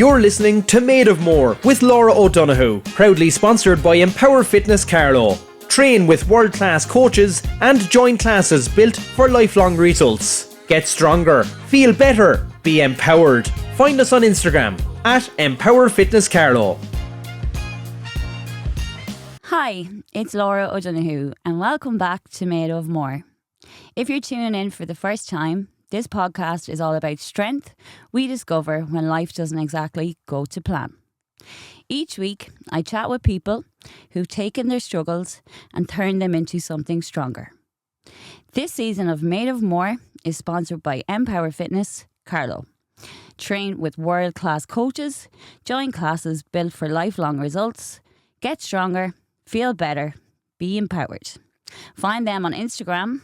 You're listening to Made of More with Laura O'Donoghue, proudly sponsored by Empower Fitness Carlow. Train with world-class coaches and join classes built for lifelong results. Get stronger, feel better, be empowered. Find us on Instagram at Empower Fitness Carlow. Hi, it's Laura O'Donoghue and welcome back to Made of More. If you're tuning in for the first time, this podcast is all about strength we discover when life doesn't exactly go to plan. Each week, I chat with people who've taken their struggles and turned them into something stronger. This season of Made of More is sponsored by Empower Fitness Carlow. Train with world-class coaches, join classes built for lifelong results, get stronger, feel better, be empowered. Find them on Instagram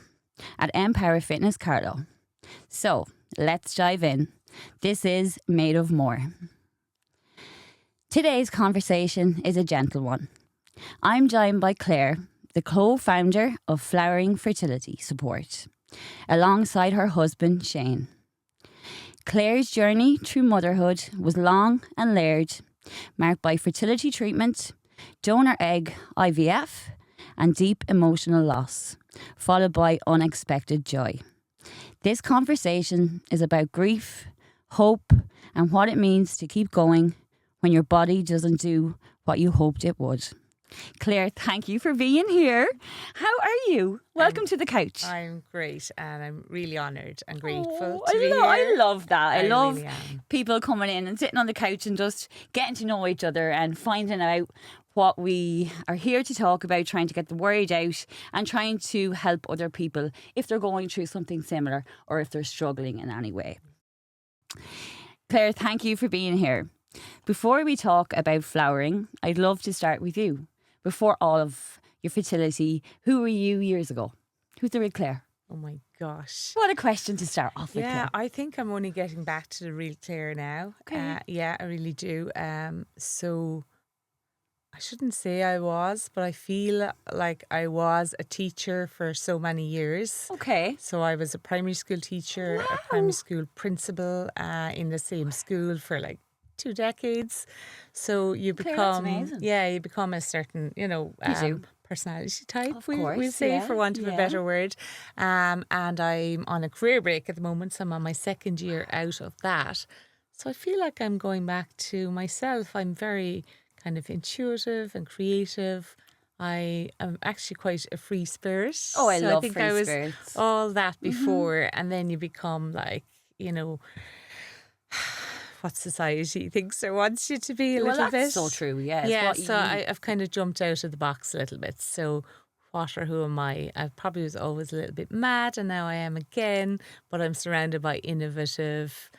at Empower Fitness Carlow. So, let's dive in. This is Made of More. Today's conversation is a gentle one. I'm joined by Clare, the co-founder of Flowering Fertility Support, alongside her husband Shane. Clare's journey through motherhood was long and layered, marked by fertility treatment, donor egg IVF, and deep emotional loss, followed by unexpected joy. This conversation is about grief, hope, and what it means to keep going when your body doesn't do what you hoped it would. Clare, thank you for being here. How are you? Welcome to the couch. I'm great and I'm really honoured and grateful to be here. I love that. I love really am. people coming in and sitting on the couch and just getting to know each other and finding out what we are here to talk about, trying to get the word out and trying to help other people if they're going through something similar or if they're struggling in any way. Clare, thank you for being here. Before we talk about flowering, I'd love to start with you. Before all of your fertility, who were you years ago? Who's the real Clare? Oh my gosh. What a question to start off with. Yeah, Clare. I think I'm only getting back to the real Clare now. Okay. Yeah, I really do. So I shouldn't say I was, but I feel like I was a teacher for so many years. Okay. So I was a primary school teacher, a primary school principal in the same school for like 2 decades. So you Clare, that's become, amazing. you become a certain, do. personality type, Of we'll course, say, yeah, for want of a better word. And I'm on a career break at the moment, so I'm on my second year out of that. So I feel like I'm going back to myself. I'm very kind of intuitive and creative. I am actually quite a free spirit. Oh, I love think free I was spirits. all that before, and then you become like, what society thinks or wants you to be a little bit. That's so true, yes. Yeah, so I've kind of jumped out of the box a little bit. So what or who am I? I probably was always a little bit mad, and now I am again, but I'm surrounded by innovative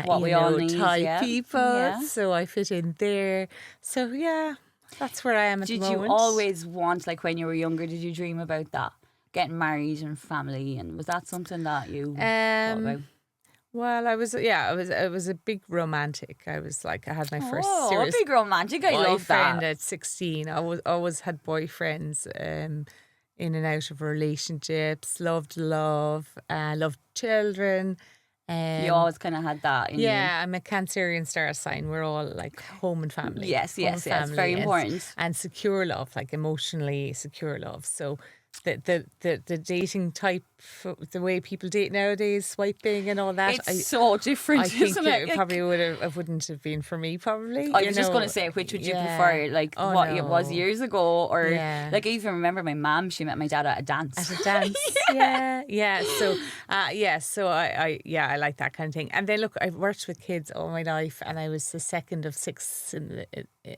what we all need, type people. Yeah. So I fit in there. So yeah, that's where I am at the moment. Did you always want, like when you were younger, did you dream about that? Getting married and family, and was that something that you thought about? Well, I was a big romantic. I was like, I had my first serious big romantic. I love boyfriend that. at 16. I always had boyfriends in and out of relationships, loved love, loved children. You always kind of had that in you. Yeah, I'm a Cancerian star sign. We're all like home and family. Yes, Home, it's very important. And secure love, like emotionally secure love. So the dating type, the way people date nowadays, swiping and all that. It's so different, I think isn't it? it probably wouldn't have been for me, probably. I was just going to say, which would you prefer? Like it was years ago? Or like I even remember my mum, she met my dad at a dance. At a dance, yeah. So, so I like that kind of thing. And then look, I've worked with kids all my life, and I was the second of 6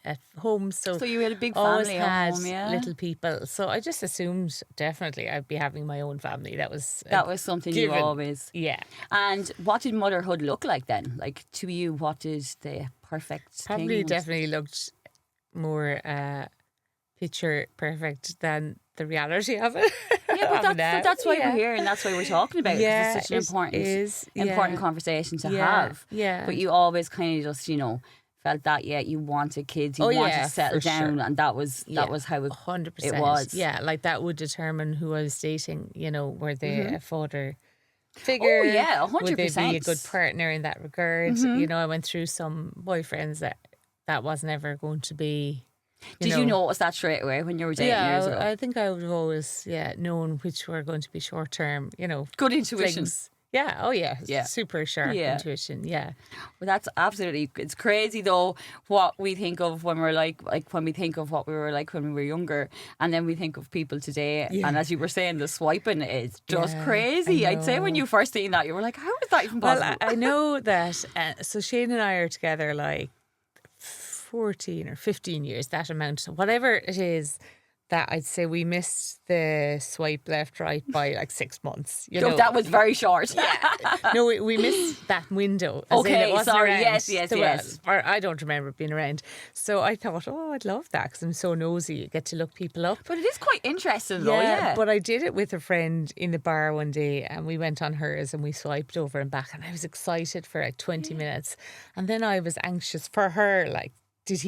at home. So you had a big always family had at home, yeah. little people. So I just assumed definitely I'd be having my own family. That was something given. you always. Yeah. And what did motherhood look like then? Like to you, what did the perfect Probably thing? definitely looked more picture perfect than the reality of it. Yeah, but that's why we're here, and that's why we're talking about it. Yeah, it's such an important conversation to Yeah, have. yeah. But you always kind of just, felt that you wanted kids, you wanted to settle down, sure. and that was how it 100%. it was. Yeah, like that would determine who I was dating. Were they a father figure? Oh, yeah, Would they be a 100%. good partner in that regard? You know, I went through some boyfriends that wasn't ever going to be. Did you notice that straight away when you were dating years ago? I think I would have always known which were going to be short term. Good intuition. Things. Yeah. Oh, yeah. Yeah. Super sharp intuition. Yeah. Well, that's absolutely. It's crazy though what we think of when we're like when we think of what we were like when we were younger, and then we think of people today. Yeah. And as you were saying, the swiping is just Yeah, crazy. I I'd say when know. you first seen that, you were like, "How is that even possible?" Well, I know that. So Shane and I are together like 14 or 15 years, that amount, whatever it is. That I'd say we missed the swipe left, right by like 6 months. That was very short. No, we missed that window. As in Okay, it wasn't sorry. around. Yes. Or I don't remember it being around. So I thought, I'd love that because I'm so nosy. You get to look people up. But it is quite interesting though. Yeah. But I did it with a friend in the bar one day, and we went on hers and we swiped over and back, and I was excited for like 20 minutes, and then I was anxious for her. Like, did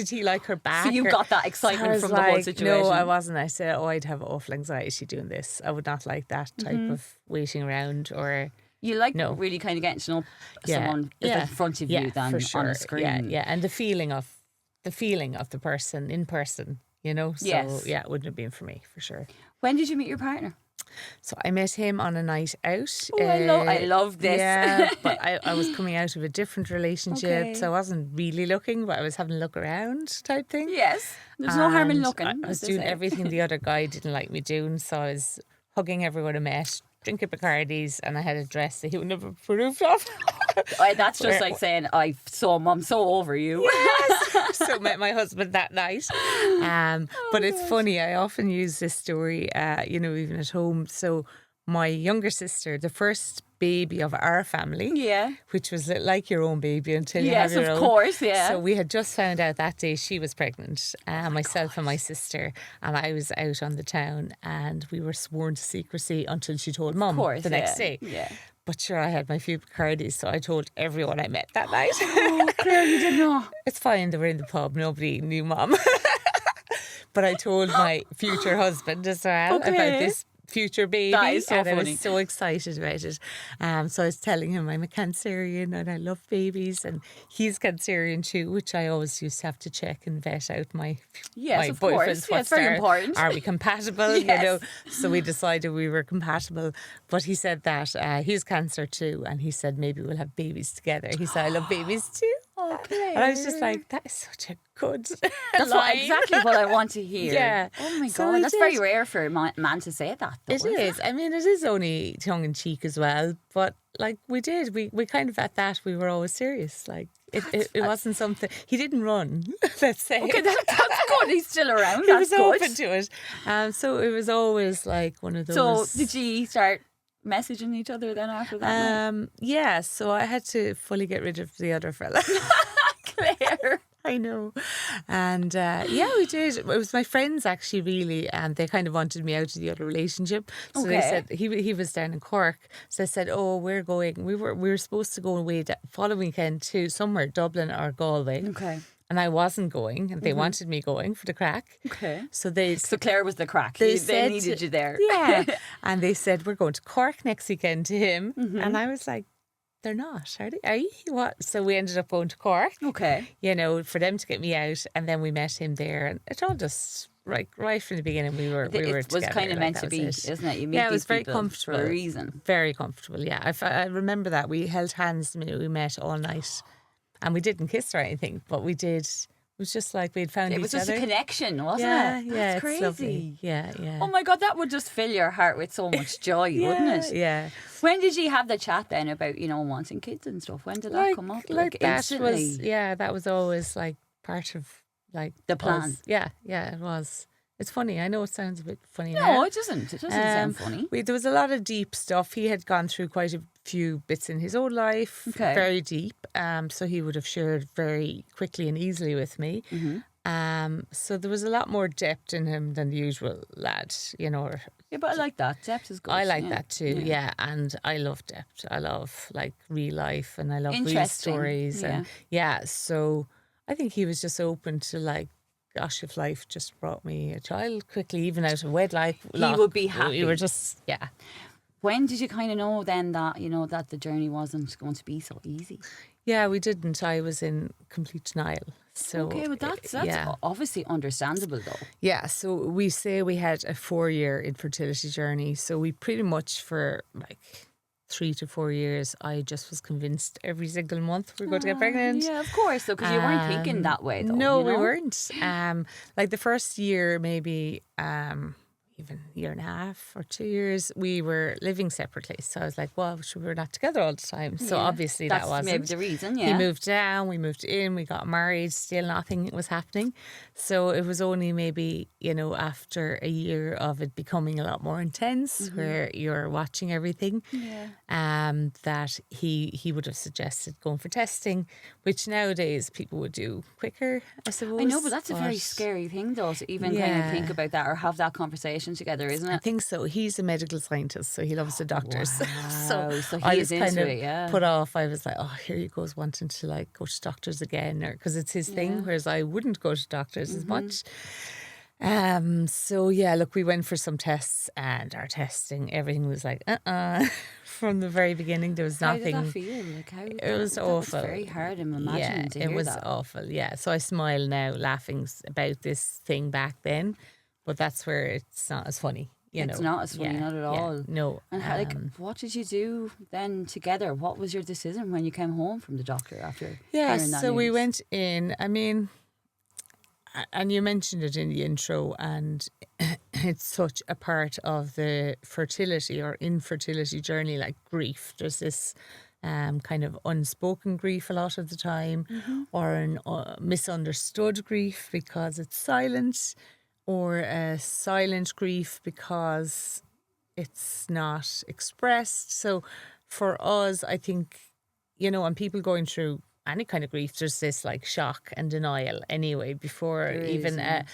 he like her back? So you got that excitement from the whole situation. No, I wasn't. I said, I'd have awful anxiety doing this. I would not like that type of waiting around or. You like really kind of getting to know someone is in front of you than for sure. on a screen. Yeah, and the feeling of the person in person, So Yes. it wouldn't have been for me for sure. When did you meet your partner? So I met him on a night out. Oh, I love this. Yeah, but I was coming out of a different relationship, Okay. so I wasn't really looking, but I was having a look around type thing. Yes. There's no harm in And looking. I was as they doing say. everything the other guy didn't like me doing, so I was hugging everyone I met, drinking Bacardis, and I had a dress that he would never approved of. That's just like saying, I'm so over you. So met my husband that night. But it's funny, I often use this story, even at home. So my younger sister, the first baby of our family, which was like your own baby until you have your own. Yes, of course, yeah. So we had just found out that day she was pregnant, myself and my sister, and I was out on the town, and we were sworn to secrecy until she told Mum the next day. Yeah. But sure, I had my few Bacardis, so I told everyone I met that night. Oh, Claire, you didn't know. It's fine, they were in the pub, nobody knew Mum. But I told my future husband as well about this future baby. That is so and I funny. was so excited about it. So I was telling him I'm a Cancerian and I love babies, and he's Cancerian too, which I always used to have to check and vet out my Of boyfriend's. course. Yeah, it's very important. Are we compatible? Yes. So we decided we were compatible. But he said that he's Cancer too, and he said maybe we'll have babies together. He said I love babies too. Oh, Claire. And I was just like, that is such a good That's exactly what I want to hear. Yeah. Oh my So God. we That's did. very rare for a man to say that, though. It is. I mean, it is only tongue in cheek as well. But like we did, we kind of at that we were always serious. Like it wasn't something he didn't run. Let's say. Okay, that's good. He's still around. He That's was good. open to it. So it was always like one of those. So did you start messaging each other then after that? Yeah. So I had to fully get rid of the other fella. Claire. I know. And we did. It was my friends actually, really, and they kind of wanted me out of the other relationship. So they said he was down in Cork. So they said, we're going. We were supposed to go away that following weekend to somewhere, Dublin or Galway. Okay. And I wasn't going, and they wanted me going for the crack. Okay. So Claire was the crack. They They needed you there. Yeah. And they said, we're going to Cork next weekend to him. And I was like, they're not, are they? Are you? What? So we ended up going to Cork. Okay. For them to get me out, and then we met him there, and it all just right from the beginning we were together. It was kind of meant to be, isn't it? You meet it was these very people comfortable for a reason. Very comfortable. Yeah, I remember that we held hands the minute we met all night, and we didn't kiss or anything, but we did. It was just like we'd found each other. It was just a connection, wasn't it? Yeah, That's it's crazy. lovely. Yeah. Oh my God, that would just fill your heart with so much joy, wouldn't it? Yeah. When did you have the chat then about, wanting kids and stuff? When did that come up? Like that instantly? that was always like part of like The plan. us. Yeah, it was. It's funny. I know it sounds a bit funny No, now. it doesn't. It doesn't sound funny. There was a lot of deep stuff. He had gone through quite a few bits in his own life, very deep. So he would have shared very quickly and easily with me. So there was a lot more depth in him than the usual lad, Or, Yeah, but I like that. Depth is good. I like that too, yeah. And I love depth. I love like real life, and I love real Interesting, stories. And so I think he was just open to like, gosh, if life just brought me a child quickly, even out of wedlock, He would be happy. We were just, When did you kind of know then that, that the journey wasn't going to be so easy? Yeah, we didn't. I was in complete denial. So Okay, but that's obviously understandable though. Yeah, so we say we had a 4-year infertility journey. So we pretty much for like 3 to 4 years, I just was convinced every single month we were going to get pregnant. Yeah, of course, though, because you weren't thinking that way though. No, we weren't. Like the first year, maybe even a year and a half or 2 years, we were living separately. So I was like, well, we were not together all the time. So obviously that's that wasn't. maybe the reason, yeah. He moved down, we moved in, we got married, still nothing was happening. So it was only maybe, after a year of it becoming a lot more intense, where you're watching everything, that he would have suggested going for testing, which nowadays people would do quicker, I suppose. I know, but that's a very scary thing though, to even kind of think about that or have that conversation together, isn't it? I think so. He's a medical scientist, so he loves the doctors. Wow. so he I is was kind of it, put off. I was like, oh, here he goes wanting to like go to doctors again, or because it's his thing, whereas I wouldn't go to doctors as much. So yeah, look, we went for some tests, and our testing, everything was like, from the very beginning, there was nothing. How did that feel? It was awful. Was very hard, I'm imagining, to hear it was that. awful. Yeah, so I smile now, laughing about this thing back then, but that's where it's not as funny. It's not as funny, not at all. No. And what did you do then together? What was your decision when you came home from the doctor after Yeah, hearing that so news? we went in, and you mentioned it in the intro, and it's such a part of the fertility or infertility journey, like grief. There's this kind of unspoken grief a lot of the time, or an misunderstood grief because it's silent, or a silent grief because it's not expressed. So for us, I think, and people going through any kind of grief, there's this like shock and denial anyway, before even a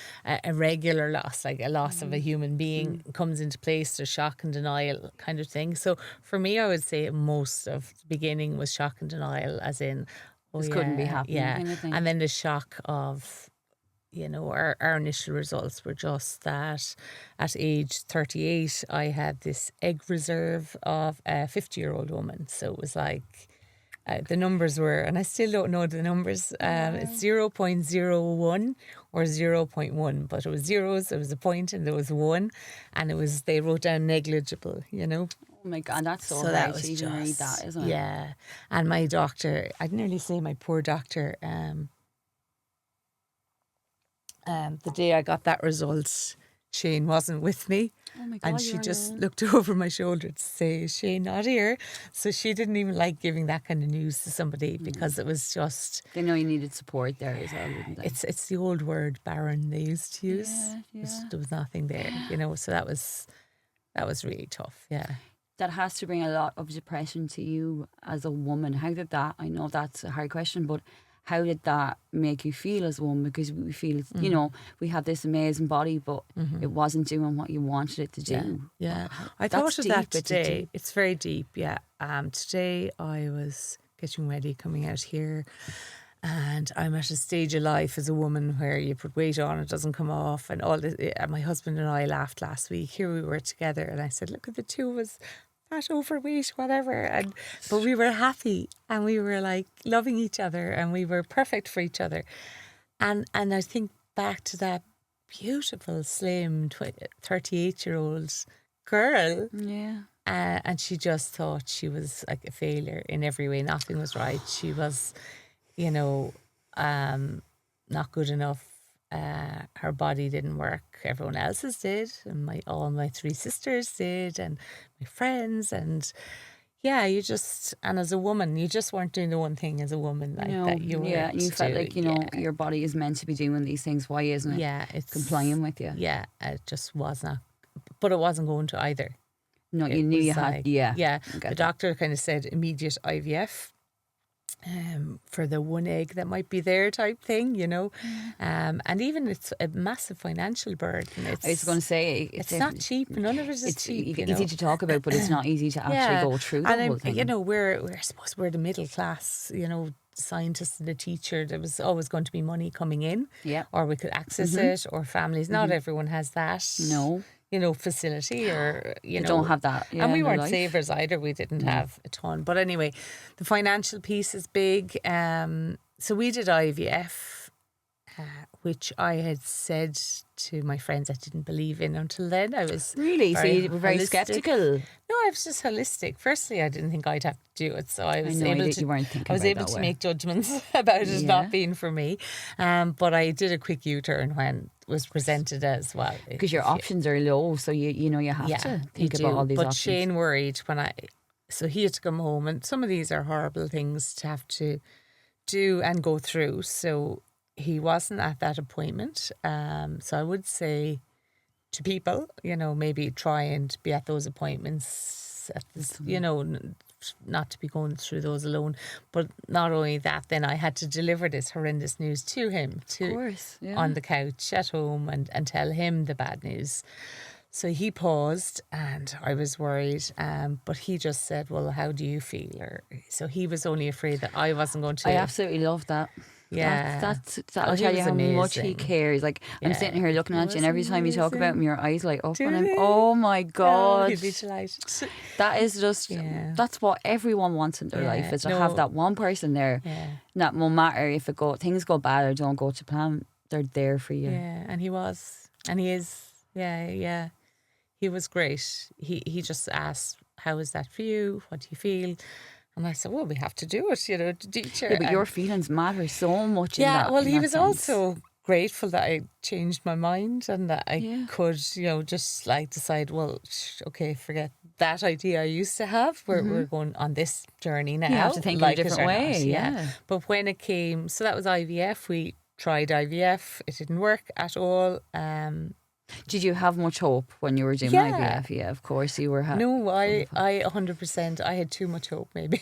regular loss, like a loss of a human being comes into place. There's shock and denial kind of thing. So for me, I would say most of the beginning was shock and denial, as in, this couldn't be happening. Yeah. Kind of thing. And then the shock of, our initial results were just that at age 38, I had this egg reserve of a 50-year-old woman. So it was like, the numbers were, and I still don't know the numbers, it's 0.01 or 0.1, but it was zeros, there was a point and there was one, and they wrote down negligible, Oh my God, that's so hard that was to even read that, isn't it? Yeah. And my doctor, I'd nearly say my poor doctor, the day I got that result, Shane wasn't with me. Oh my God, and she just looked over my shoulder to say, is Shane not here? So she didn't even like giving that kind of news to somebody, because it was just... They know you needed support there as well, wouldn't they? It's the old word barren they used to use. Yeah. There was nothing there, so that was really tough, yeah. That has to bring a lot of depression to you as a woman. How did that, I know that's a hard question, but how did that make you feel as a woman? Because we feel, we have this amazing body, but it wasn't doing what you wanted it to do. Yeah. I thought of that today. It's very deep, yeah. Today I was getting ready, coming out here, and I'm at a stage of life as a woman where you put weight on, it doesn't come off, and all this. And my husband and I laughed last week. Here we were together, and I said, look at the two of us, fat, overweight, whatever, but we were happy, and we were like loving each other, and we were perfect for each other. And I think back to that beautiful, slim 38-year-old girl, and she just thought she was like a failure in every way. Nothing was right. She was, not good enough. Her body didn't work. Everyone else's did, and all my 3 sisters did, and my friends, and and as a woman, you just weren't doing the one thing as a woman that you were. Yeah, and you felt like your body is meant to be doing these things. Why isn't it? Yeah, it's complying with you. Yeah, it just was not, but it wasn't going to either. No, you knew you had. Yeah. The doctor kind of said immediate IVF. For the one egg that might be there type thing, and even it's a massive financial burden. I was going to say it's not cheap. None of it is cheap. It's easy to talk about, but it's not easy to actually go through the whole thing. I suppose we're the middle class. Scientist and a teacher. There was always going to be money coming in, or we could access it, or families. Not everyone has that. No. facility or, You don't have that. Yeah, and we in their weren't life. savers either. We didn't have a ton. But anyway, the financial piece is big. So we did IVF, which I had said to my friends I didn't believe in until then. I was Really? So you were very holistic. sceptical. No, I was just holistic. Firstly, I didn't think I'd have to do it, so I was know, able you to. weren't thinking I was about it able that to way. make judgments about it Yeah. not being for me. But I did a quick U-turn when it was presented as well. Because your options are low, so you have to think about all these but options. Shane worried so he had to come home, and some of these are horrible things to have to do and go through. So he wasn't at that appointment. So I would say to people, maybe try and be at those appointments, not to be going through those alone. But not only that, then I had to deliver this horrendous news to him, Of course, yeah. on the couch at home and tell him the bad news. So he paused and I was worried, but he just said, well, how do you feel? So he was only afraid that I wasn't going to. I absolutely love that. Yeah. That'll he tell you was how much he amazing. cares. Like, I'm Yeah, sitting here looking he at you, and every was time you talk about him, amazing. your eyes light up Do on him. they? Oh my Oh, God. he'd be delighted. That is just, Yeah. that's what everyone wants in their Yeah, life, is to no. have that one person there. Yeah. That no matter if things go bad or don't go to plan, they're there for you. Yeah, and he was. And he is. Yeah. He was great. He just asked, how is that for you? What do you feel? And I said, well, we have to do it, to teach her. Yeah, but your feelings matter so much in that. Yeah, well, in he that was sense. also grateful that I changed my mind and that I could, just like decide, well, okay, forget that idea I used to have. We're going on this journey now. You have to think like in a it different or not, way, yeah. But when it came, so that was IVF. We tried IVF. It didn't work at all. Did you have much hope when you were doing Yeah. IVF? Yeah, of course you were. No, I 100%. I had too much hope, maybe.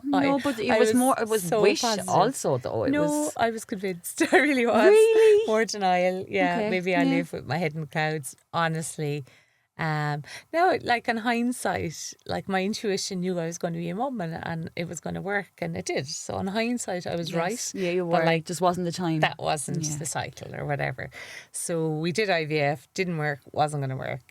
No, but it I was more. It was so wish positive. also, though. I was convinced. I really was. Really? More denial. Yeah, Okay, maybe I yeah. live with my head in the clouds, honestly. Now, like in hindsight, like my intuition knew I was going to be a mum and it was going to work, and it did. So in hindsight, I was right. Yeah, you were. But like, just wasn't the time. that wasn't Yeah. the cycle or whatever. So we did IVF, didn't work, wasn't going to work,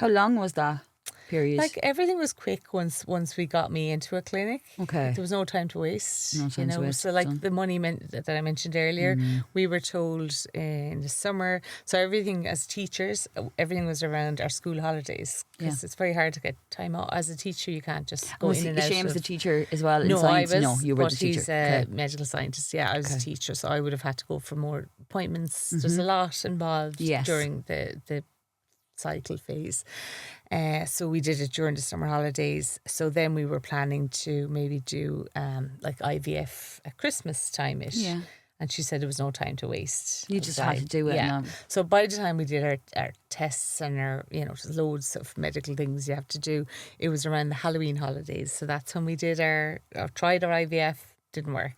How long was that period? Like everything was quick once we got me into a clinic. Okay. There was no time to waste. No time to waste, So like done. the money that I mentioned earlier, we were told in the summer. So everything as teachers, everything was around our school holidays because it's very hard to get time out. As a teacher, you can't just go was in and out. Shame's of- a teacher as well in No, science? I was. No, you were but the teacher. he's a Okay. medical scientist. Yeah, I was a teacher, so I would have had to go for more appointments. There's a lot involved Yes. during the cycle phase. So we did it during the summer holidays. So then we were planning to maybe do like IVF at Christmas time-ish. Yeah. And she said there was no time to waste. You just had to do it. Yeah. and, So by the time we did our tests and our, there's loads of medical things you have to do, it was around the Halloween holidays. So that's when we did tried our IVF, didn't work.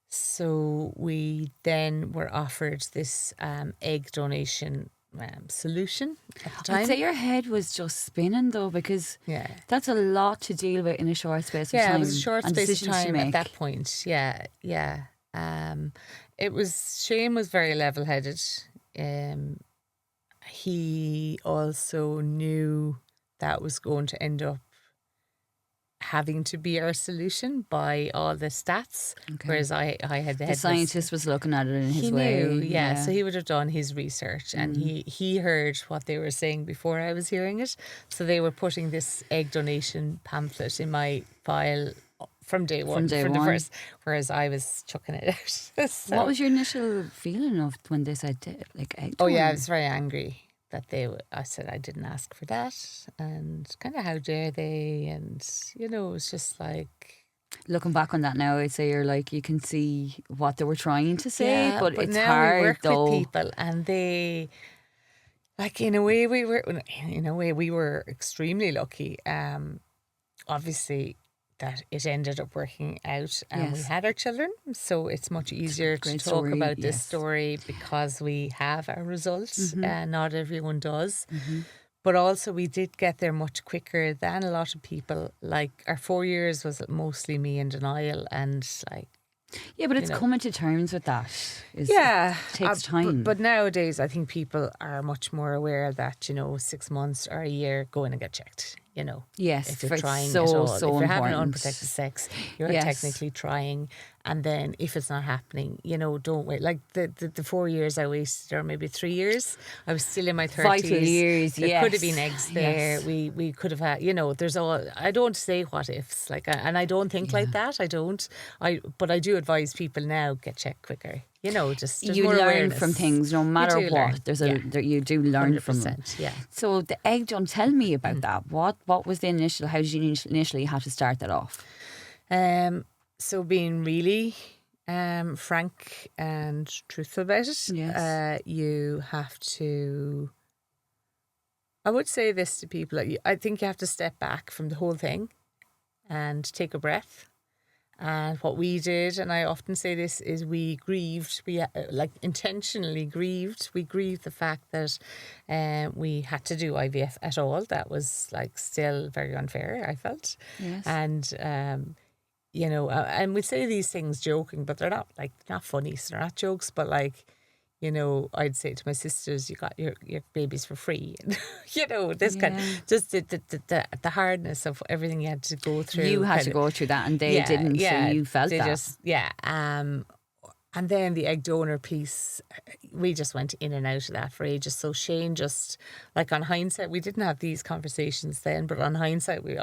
So we then were offered this egg donation solution at the time. I'd say your head was just spinning though, because Yeah. that's a lot to deal with in a short space of Yeah, time. it was a short and space of decisions to time at make. that point. Yeah. Shane was very level-headed. He also knew that was going to end up having to be our solution by all the stats, whereas I had the The head. scientist was looking at it in his He way. knew, yeah. So he would have done his research, and he heard what they were saying before I was hearing it. So they were putting this egg donation pamphlet in my file from day one, day the one. first, whereas I was chucking it out. So- What was your initial feeling of when they said like egg? Oh yeah, I donor? was very angry that I said I didn't ask for that, and kind of how dare they, and it was just like. Looking back on that now, I'd say you can see what they were trying to say, Yeah, but it's now hard we work though. with people, and they, like in a way, we were extremely lucky. Obviously, that it ended up working out, and we Yes. had our children, so it's much easier to Great talk story, about this yes. story because we have our results, Mm-hmm. and not everyone does. But also, we did get there much quicker than a lot of people. Like our 4 years was mostly me in denial, and like Yeah, but it's you know. coming to terms with that. It takes time. But nowadays, I think people are much more aware that, 6 months or a year, go in and get checked. Yes, if you're it's trying so, at all. so if you're having important. unprotected sex, you're Yes. technically trying. And then if it's not happening, don't wait. Like the 4 years I wasted, or maybe 3 years, I was still in my 30s. Vital years, There yes. could have been eggs there. Yes. We could have had, there's all, I don't say what ifs, and I don't think like that. I don't. But I do advise people now, get checked quicker. There's You more learn awareness. from things, no matter do what. learn. You do learn from them. 100%, yeah. So the egg John, tell me about that. What was the initial? How did you initially have to start that off? So being really frank and truthful about it, Yes. you have to. I would say this to people: I think you have to step back from the whole thing and take a breath. And what we did, and I often say this, is we grieved. We intentionally grieved. We grieved the fact that we had to do IVF at all. That was still very unfair, I felt. Yes. And and we say these things joking, but they're not funny. So they're not jokes, but I'd say to my sisters, you got your babies for free. This kind of, just the hardness of everything you had to go through. You had to go through that, and they didn't. So you felt that. And then the egg donor piece, we just went in and out of that for ages. So Shane just, on hindsight, we didn't have these conversations then, but on hindsight, we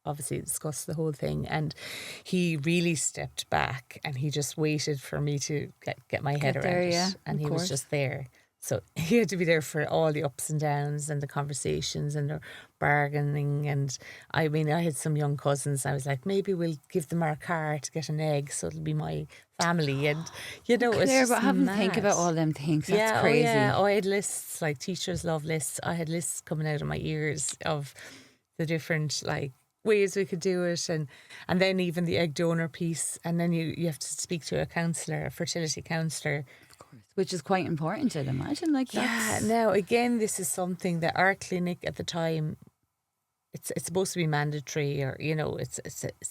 obviously discussed the whole thing. And he really stepped back and he just waited for me to get my head around it. And he was just there. So he had to be there for all the ups and downs and the conversations and the bargaining. And I had some young cousins. I was like, maybe we'll give them our car to get an egg, so it'll be my family. And it's Claire, just but having to mad. think about all them things, that's crazy. I had lists, teachers love lists. I had lists coming out of my ears of the different ways we could do it, and then even the egg donor piece, and then you have to speak to a counsellor, a fertility counsellor. Which is quite important, I'd imagine. Now again, this is something that our clinic at the time, it's supposed to be mandatory, or it's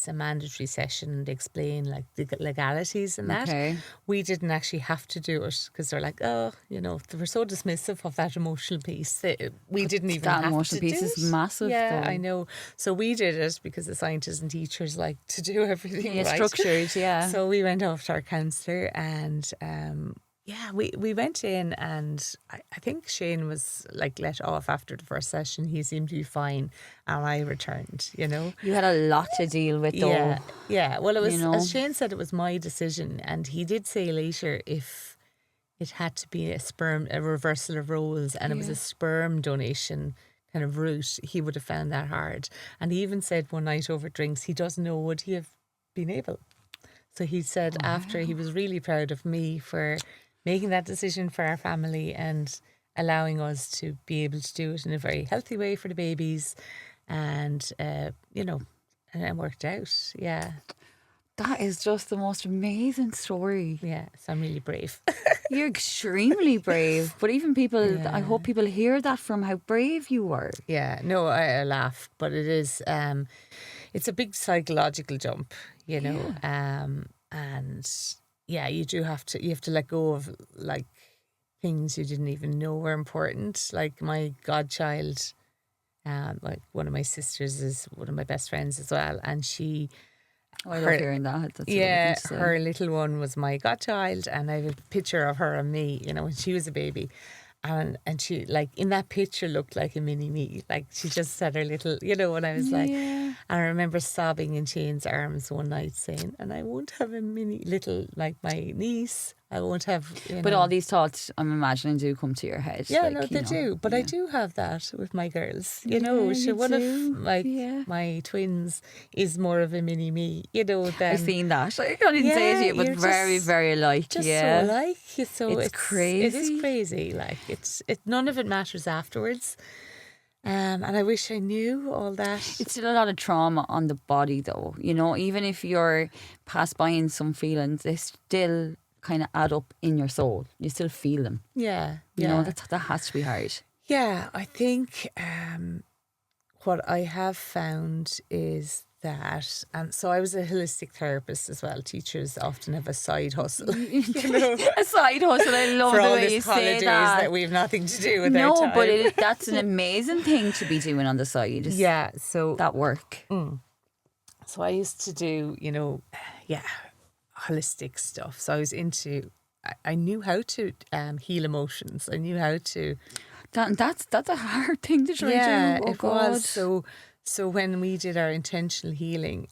a mandatory session. They explain the legalities and that. Okay. We didn't actually have to do it because they're like, they were so dismissive of that emotional piece. We didn't even have to do it. That emotional piece is massive. Yeah, though. I know. So we did it because the scientists and teachers like to do everything right. Structured, yeah. So we went off to our counsellor and we went in, and I think Shane was let off after the first session. He seemed to be fine, and I returned, You had a lot to deal with though. Yeah. Well, it was, as Shane said, it was my decision, and he did say later if it had to be a reversal of roles, and it was a sperm donation kind of route, he would have found that hard. And he even said one night over drinks, he doesn't know would he have been able. So he said after, he was really proud of me for making that decision for our family and allowing us to be able to do it in a very healthy way for the babies. And, and it worked out. Yeah. That is just the most amazing story. Yeah. So I'm really brave. You're extremely brave. But even people, I hope people hear that from how brave you were. Yeah. No, I laugh, but it is, it's a big psychological jump, and you have to let go of things you didn't even know were important. Like my godchild, one of my sisters is one of my best friends as well, and she. I love hearing that. That's her little one was my godchild, and I have a picture of her and me, when she was a baby. And she, in that picture, looked like a mini me. She just had her little, and I was I remember sobbing in Shane's arms one night saying, and I won't have a mini little, my niece. I won't have, But all these thoughts, I'm imagining, do come to your head. Yeah, they do. But I do have that with my girls. One of my twins is more of a mini me, than... I've seen that. I didn't say it to you, but very, very alike. Just so alike. So it's crazy. It is crazy. None of it matters afterwards. And I wish I knew all that. It's still a lot of trauma on the body, though. Even if you're past by in some feelings, they still kind of add up in your soul. You still feel them. Yeah. That has to be hard. Yeah, I think what I have found is that. And so I was a holistic therapist as well. Teachers often have a side hustle. A side hustle. I love for the all way you this say holidays that. we have nothing to do with our No, time. but that's an amazing thing to be doing on the side. Yeah, so that work. So I used to do, holistic stuff. So I was into, I knew how to heal emotions. I knew how to. That's a hard thing to try to do. Oh, it God. was. So when we did our intentional healing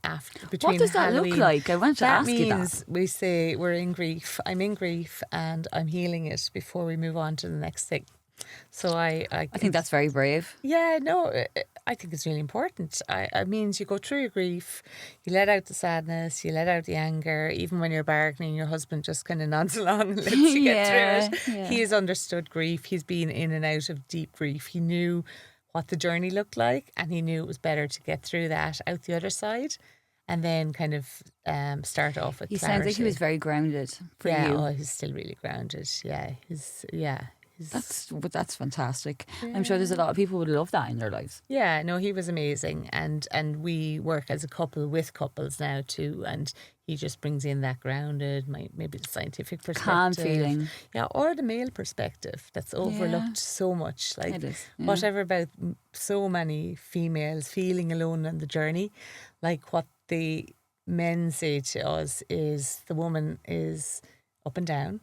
between What does that Halloween, look like? I want to ask you that. That means we say we're in grief. I'm in grief and I'm healing it before we move on to the next thing. So I think that's very brave. Yeah, no, I think it's really important. I means you go through your grief, you let out the sadness, you let out the anger. Even when you're bargaining, your husband just kind of nods along and lets you get through it. Yeah. He has understood grief. He's been in and out of deep grief. He knew what the journey looked like, and he knew it was better to get through that out the other side, and then kind of start off with. He clarity. sounds like he was very grounded for you. Yeah, he's still really grounded. Yeah, That's fantastic. Yeah. I'm sure there's a lot of people who would love that in their lives. Yeah, no, he was amazing, and we work as a couple with couples now too, and he just brings in that grounded, maybe the scientific perspective, calm feeling, or the male perspective that's overlooked so much. Like it is, whatever about so many females feeling alone on the journey, like what the men say to us is the woman is up and down.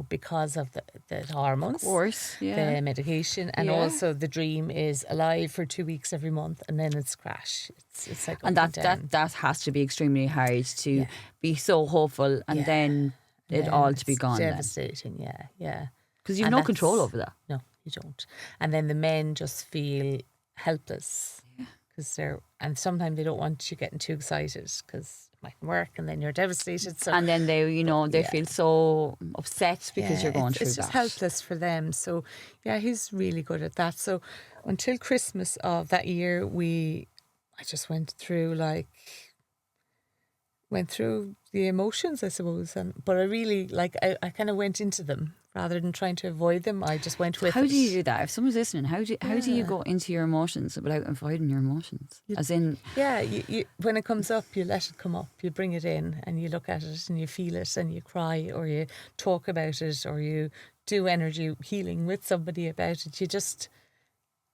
Because of the hormones, of course, the medication, and also the dream is alive for 2 weeks every month, and then it's crash. It's like that has to be extremely hard to be so hopeful, and then it all to be gone. Devastating, yeah. Because you have no control over that. No, you don't. And then the men just feel helpless because and sometimes they don't want you getting too excited because mightn't work, and then you're devastated. So, and then they feel so upset because you're going through that. It's just helpless for them. So he's really good at that. So until Christmas of that year, I just went through the emotions, I suppose, but I really I kind of went into them rather than trying to avoid them. I just went with it. How do you do that? If someone's listening, how do you go into your emotions without avoiding your emotions? As in, you when it comes up, you let it come up. You bring it in and you look at it and you feel it and you cry or you talk about it or you do energy healing with somebody about it. You just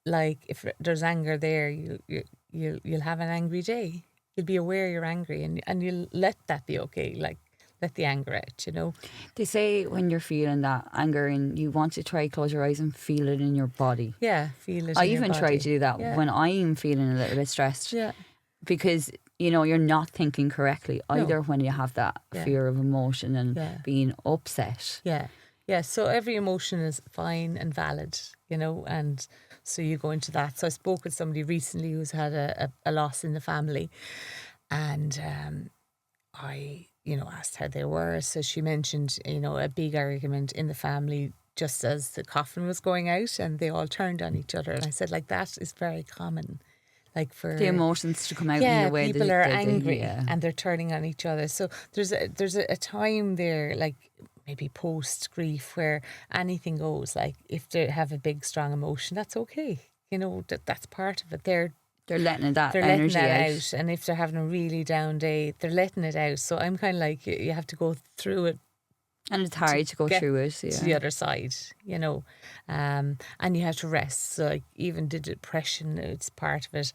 if there's anger there, you'll have an angry day. You'll be aware you're angry and you'll let that be okay. Let the anger out, They say when you're feeling that anger and you want to try close your eyes and feel it in your body. Yeah, feel it. I even try to do that when I'm feeling a little bit stressed. Yeah. Because, you're not thinking correctly either when you have that fear of emotion and being upset. Yeah. Yeah. So every emotion is fine and valid, and so you go into that. So I spoke with somebody recently who's had a loss in the family, and I asked how they were. So she mentioned, a big argument in the family just as the coffin was going out, and they all turned on each other. And I said, that is very common. For the emotions to come out in the way people are angry and they're turning on each other. So there's a time there, maybe post grief, where anything goes. If they have a big strong emotion, that's okay. That's part of it. They're letting that letting energy that out. And if they're having a really down day, they're letting it out. So I'm kind of you have to go through it. And it's hard to go through it. To the other side, and you have to rest. So even the depression, it's part of it.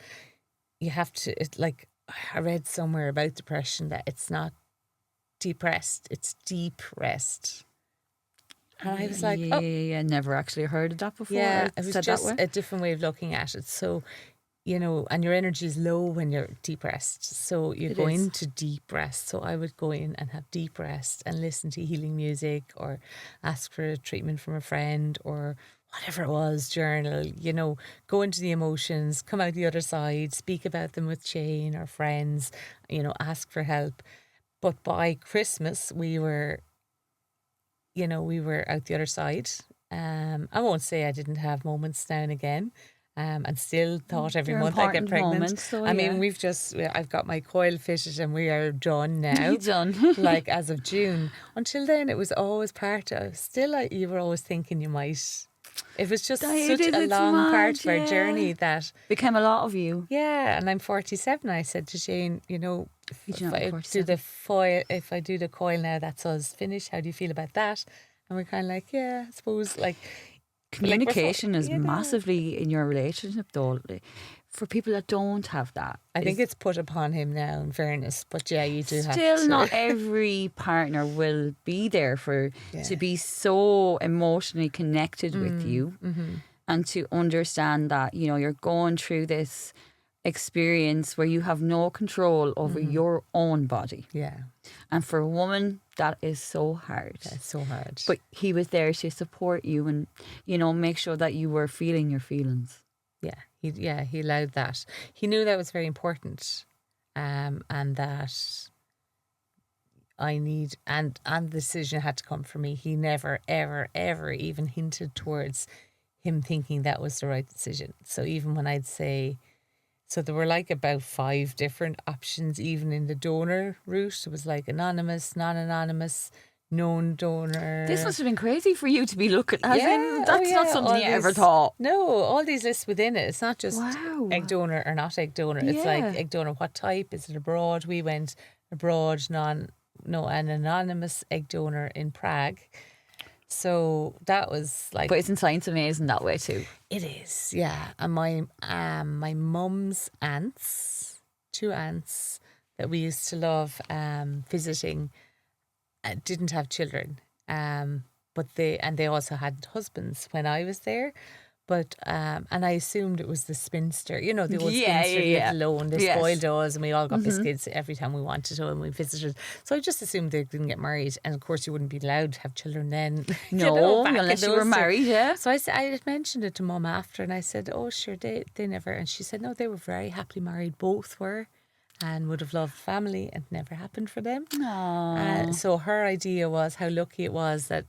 You have to, I read somewhere about depression that it's not deep rest, it's deep rest. And I was never actually heard of that before. Yeah, it was just a different way of looking at it. So, and your energy is low when you're depressed. So you go into deep rest. So I would go in and have deep rest and listen to healing music or ask for a treatment from a friend or whatever it was, journal, go into the emotions, come out the other side, speak about them with Shane or friends, ask for help. But by Christmas, we were out the other side. I won't say I didn't have moments now and again. And still thought every month I get pregnant. Moments, I mean, I've got my coil fitted and we are done now. Done. As of June. Until then, it was always part of, you were always thinking you might It was just It such is, a it's long mad, part of our yeah. journey that, Became a lot of you. yeah, and I'm 47. I said to Shane, you know, Did if you not I do 47? the foil, if I do the coil now, that's us finished. How do you feel about that? And we're kind of like, yeah, I suppose like Communication is you know. massively in your relationship, though. For people that don't have that, I think it's put upon him now, in fairness. But yeah, you do have to. still not every partner will be there for Yeah. to be so emotionally connected with you and to understand that, you know, you're going through this experience where you have no control over your own body. Yeah, And for a woman, that is so hard. it's so hard. But he was there to support you and, you know, make sure that you were feeling your feelings. He allowed that. He knew that was very important, and that and the decision had to come from me. He never, ever, ever even hinted towards him thinking that was the right decision. So even when I'd say, so there were like about 5 different options, even in the donor route. It was like anonymous, non-anonymous, known donor. This must have been crazy for you to be looking at. That's not something all you ever these- thought. No, all these lists within it. It's not just Wow. egg donor or not egg donor. It's like Yeah. egg donor, what type? Is it abroad? We went abroad, an anonymous egg donor in Prague. So that was like... But isn't science amazing that way too? It is, yeah. And my mum's aunts, 2 aunts that we used to love visiting, didn't have children, but they also had husbands when I was there. But and I assumed it was the spinster, you know, the old spinster lived alone. They spoiled us, and we all got biscuits every time we wanted to, and we visited. So I just assumed they didn't get married, and of course you wouldn't be allowed to have children then. No, back in unless you those were days. married, yeah. So I had mentioned it to Mum after, and I said, "Oh, sure, they never." And she said, "No, they were very happily married. Both were, and would have loved family, and never happened for them." So her idea was how lucky it was that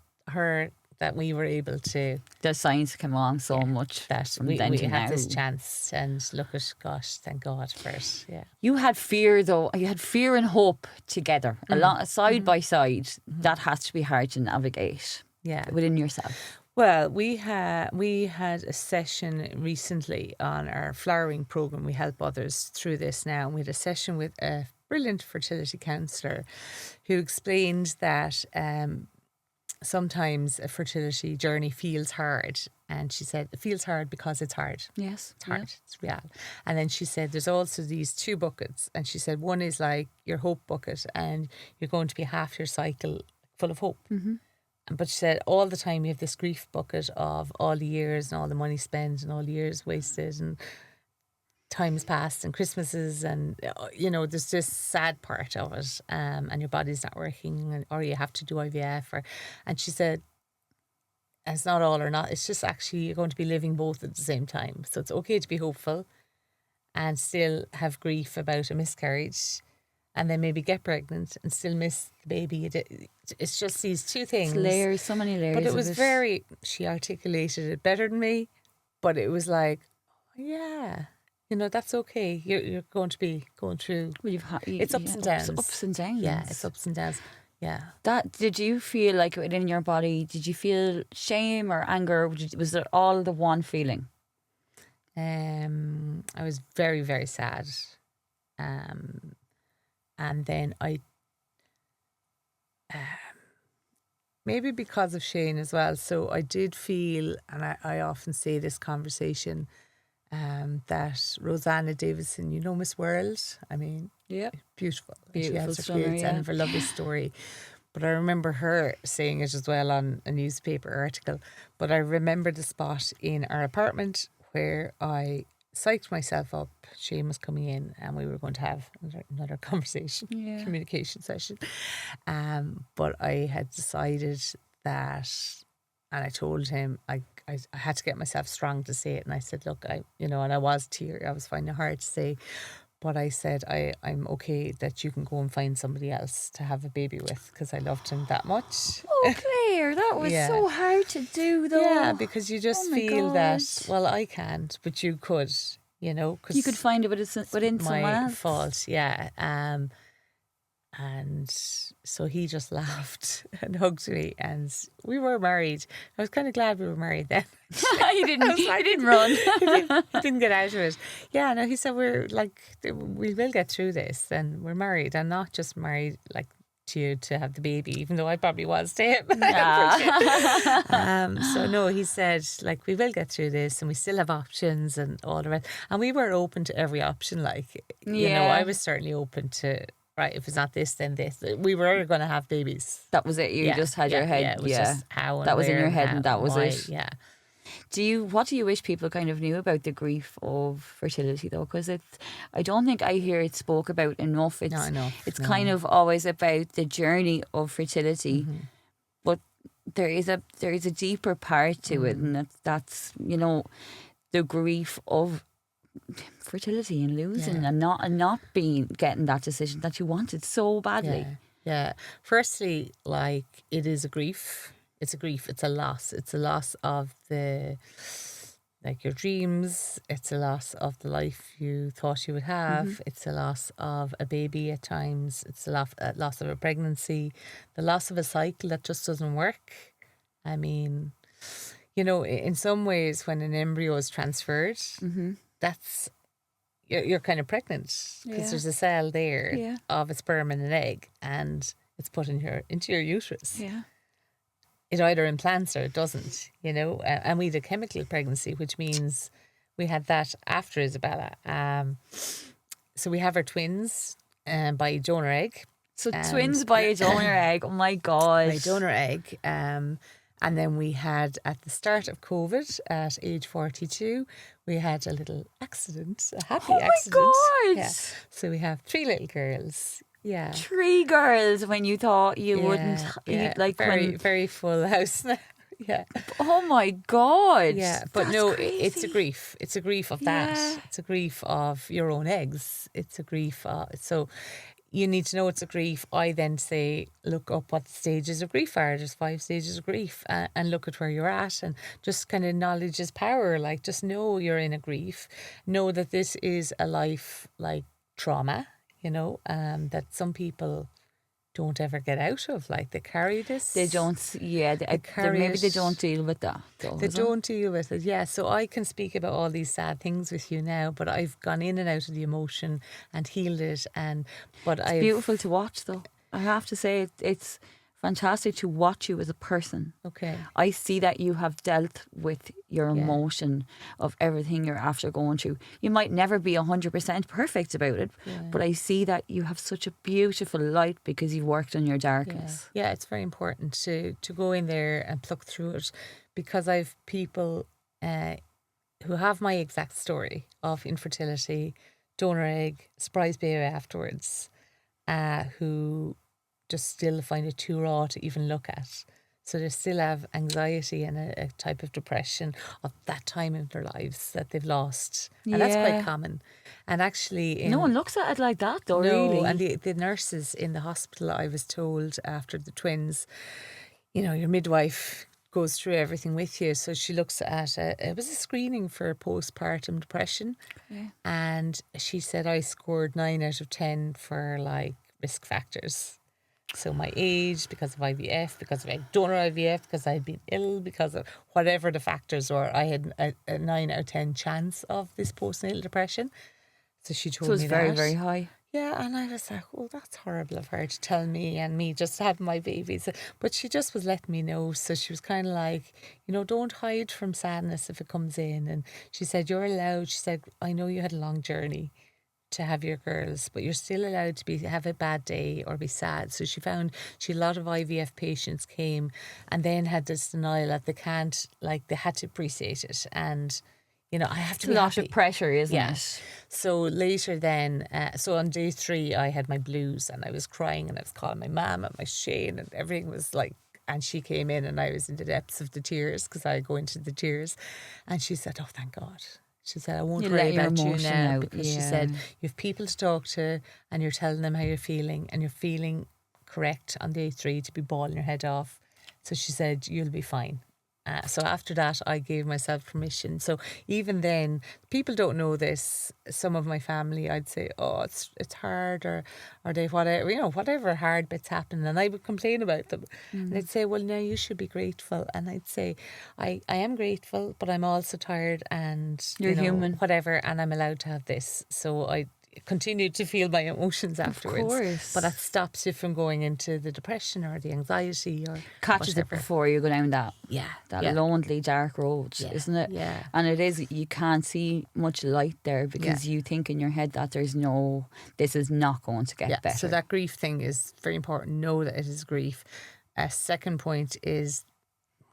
we were able to, The science came along so much that from we then to had now. this chance, and look at, gosh, thank God for it. Yeah. You had fear though. You had fear and hope together, a lot side by side. That has to be hard to navigate. Yeah. Within yourself. Well, we had a session recently on our flowering program. We help others through this now. And we had a session with a brilliant fertility counsellor who explained that sometimes a fertility journey feels hard. And she said it feels hard because it's hard. Yes. It's hard. It's real. And then she said there's also these 2 buckets. And she said one is like your hope bucket, and you're going to be half your cycle full of hope. Mm-hmm. But she said all the time you have this grief bucket of all the years and all the money spent and all the years wasted and times past and Christmases, and you know, there's this sad part of it, and your body's not working, or you have to do IVF, and she said it's not all or not, it's just actually you're going to be living both at the same time. So it's okay to be hopeful and still have grief about a miscarriage, and then maybe get pregnant and still miss the baby. It's just these 2 things. It's layers, so many layers. But it of was she articulated it better than me, but it was like, oh, yeah, you know, that's okay. You're going to be going through. Well, it's ups and downs. Ups and downs. Yeah, it's ups and downs. Yeah. Did you feel like within your body, did you feel shame or anger? Was it all the one feeling? I was very, very sad. And then maybe because of Shane as well. So I did feel, and I often say this conversation, that Rosanna Davison, you know, Miss World, I mean, Yeah. beautiful. Beautiful She has her stunner, kids and her lovely story. But I remember her saying it as well on a newspaper article. But I remember the spot in our apartment where I psyched myself up. Shane was coming in and we were going to have another conversation, communication session. But I had decided that, and I told him I had to get myself strong to say it. And I said, look, and I was finding it hard to say. But I said, I'm okay that you can go and find somebody else to have a baby with, because I loved him that much. Oh, Claire, that was so hard to do, though. Yeah, because you just feel God. that, well, I can't, but you could, you know. Cause you could find it within someone my else. fault, yeah. And so he just laughed and hugged me, and we were married. I was kind of glad we were married then. he didn't run. He didn't get out of it. Yeah, no, he said we will get through this, and we're married, and not just married like to you to have the baby, even though I probably was to him. So no, he said like we will get through this, and we still have options and all the rest. And we were open to every option. Like you know, I was certainly open to. Right, if it's not this, then this. We were going to have babies. That was it. You just had your head. Yeah, it was just how and that was in where your head, how and that was why, it. Yeah. What do you wish people kind of knew about the grief of fertility, though? Because I don't think I hear it spoke about enough. It's Not enough. It's kind of always about the journey of fertility, but there is a deeper part to it, and that's you know the grief of fertility and losing and not getting that decision that you wanted so badly. Yeah. Firstly, like it is a grief. It's a grief. It's a loss. It's a loss of your dreams. It's a loss of the life you thought you would have. It's a loss of a baby at times. It's a loss of a pregnancy. The loss of a cycle that just doesn't work. I mean, you know, in some ways, when an embryo is transferred, that's you're kind of pregnant because there's a cell there of a sperm and an egg, and it's put into your uterus. Yeah, it either implants or it doesn't. You know, and we had a chemical pregnancy, which means we had that after Isabella. So we have our twins by donor egg. So twins by a donor egg. Oh my god! By donor egg. And then we had, at the start of COVID, at age 42, we had a little accident, a happy accident. Oh my God! Yeah. So we have 3 little girls. Yeah. 3 girls when you thought you wouldn't. Yeah. Like very full house now. Yeah. Oh my God. Yeah. But that's no, crazy. it's a grief. It's a grief of that. Yeah. It's a grief of your own eggs. It's a grief of... So... You need to know it's a grief. I then say, look up what the stages of grief are. There's 5 stages of grief, and look at where you're at, and just kind of knowledge is power. Like, just know you're in a grief. Know that this is a life like trauma, you know, that some people don't ever get out of. Like, they carry this. They don't, maybe they don't deal with that. They don't deal with it, yeah. So I can speak about all these sad things with you now, but I've gone in and out of the emotion and healed it. It's beautiful to watch, though. I have to say, it's fantastic to watch you as a person. Okay. I see that you have dealt with your emotion of everything you're after going through. You might never be 100% perfect about it, but I see that you have such a beautiful light because you've worked on your darkness. Yeah, it's very important to go in there and pluck through it, because I've people who have my exact story of infertility, donor egg, surprise baby afterwards, who just still find it too raw to even look at. So they still have anxiety and a type of depression of that time in their lives that they've lost. And that's quite common. And actually... no one looks at it like that, though, really. And the nurses in the hospital, I was told after the twins, you know, your midwife goes through everything with you. So she looks at it was a screening for postpartum depression. Okay. And she said I scored 9 out of 10 for like risk factors. So my age, because of IVF, because of donor IVF, because I had been ill, because of whatever the factors were, I had a 9 out of 10 chance of this postnatal depression. So she told me that. So it's very, very high. Yeah, and I was like, oh, that's horrible of her to tell me, and me just having my babies. But she just was letting me know. So she was kind of like, you know, don't hide from sadness if it comes in. And she said, you're allowed. She said, I know you had a long journey to have your girls, but you're still allowed to have a bad day or be sad. So she found a lot of IVF patients came and then had this denial that they can't, like they had to appreciate it. And, you know, I have to be happy. It's a lot of pressure, isn't it? So later then, so on day 3, I had my blues and I was crying and I was calling my mum and my Shane and everything was like, and she came in and I was in the depths of the tears because I go into the tears. And she said, oh, thank God. She said, I won't worry about you now because she said, you have people to talk to and you're telling them how you're feeling and you're feeling correct on day 3 to be bawling your head off. So she said, you'll be fine. So after that, I gave myself permission. So even then, people don't know this. Some of my family, I'd say, oh, it's hard, or they whatever, whatever hard bits happen, and I would complain about them, and they'd say, well, no, you should be grateful, and I'd say, I am grateful, but I'm also tired, and You're human, whatever, and I'm allowed to have this. So I continued to feel my emotions afterwards. Of course. But that stops you from going into the depression or the anxiety or catches whatever. it before you go down that Yeah. lonely dark road, isn't it? Yeah. And it is, you can't see much light there because you think in your head that this is not going to get better. So that grief thing is very important. Know that it is grief. A second point is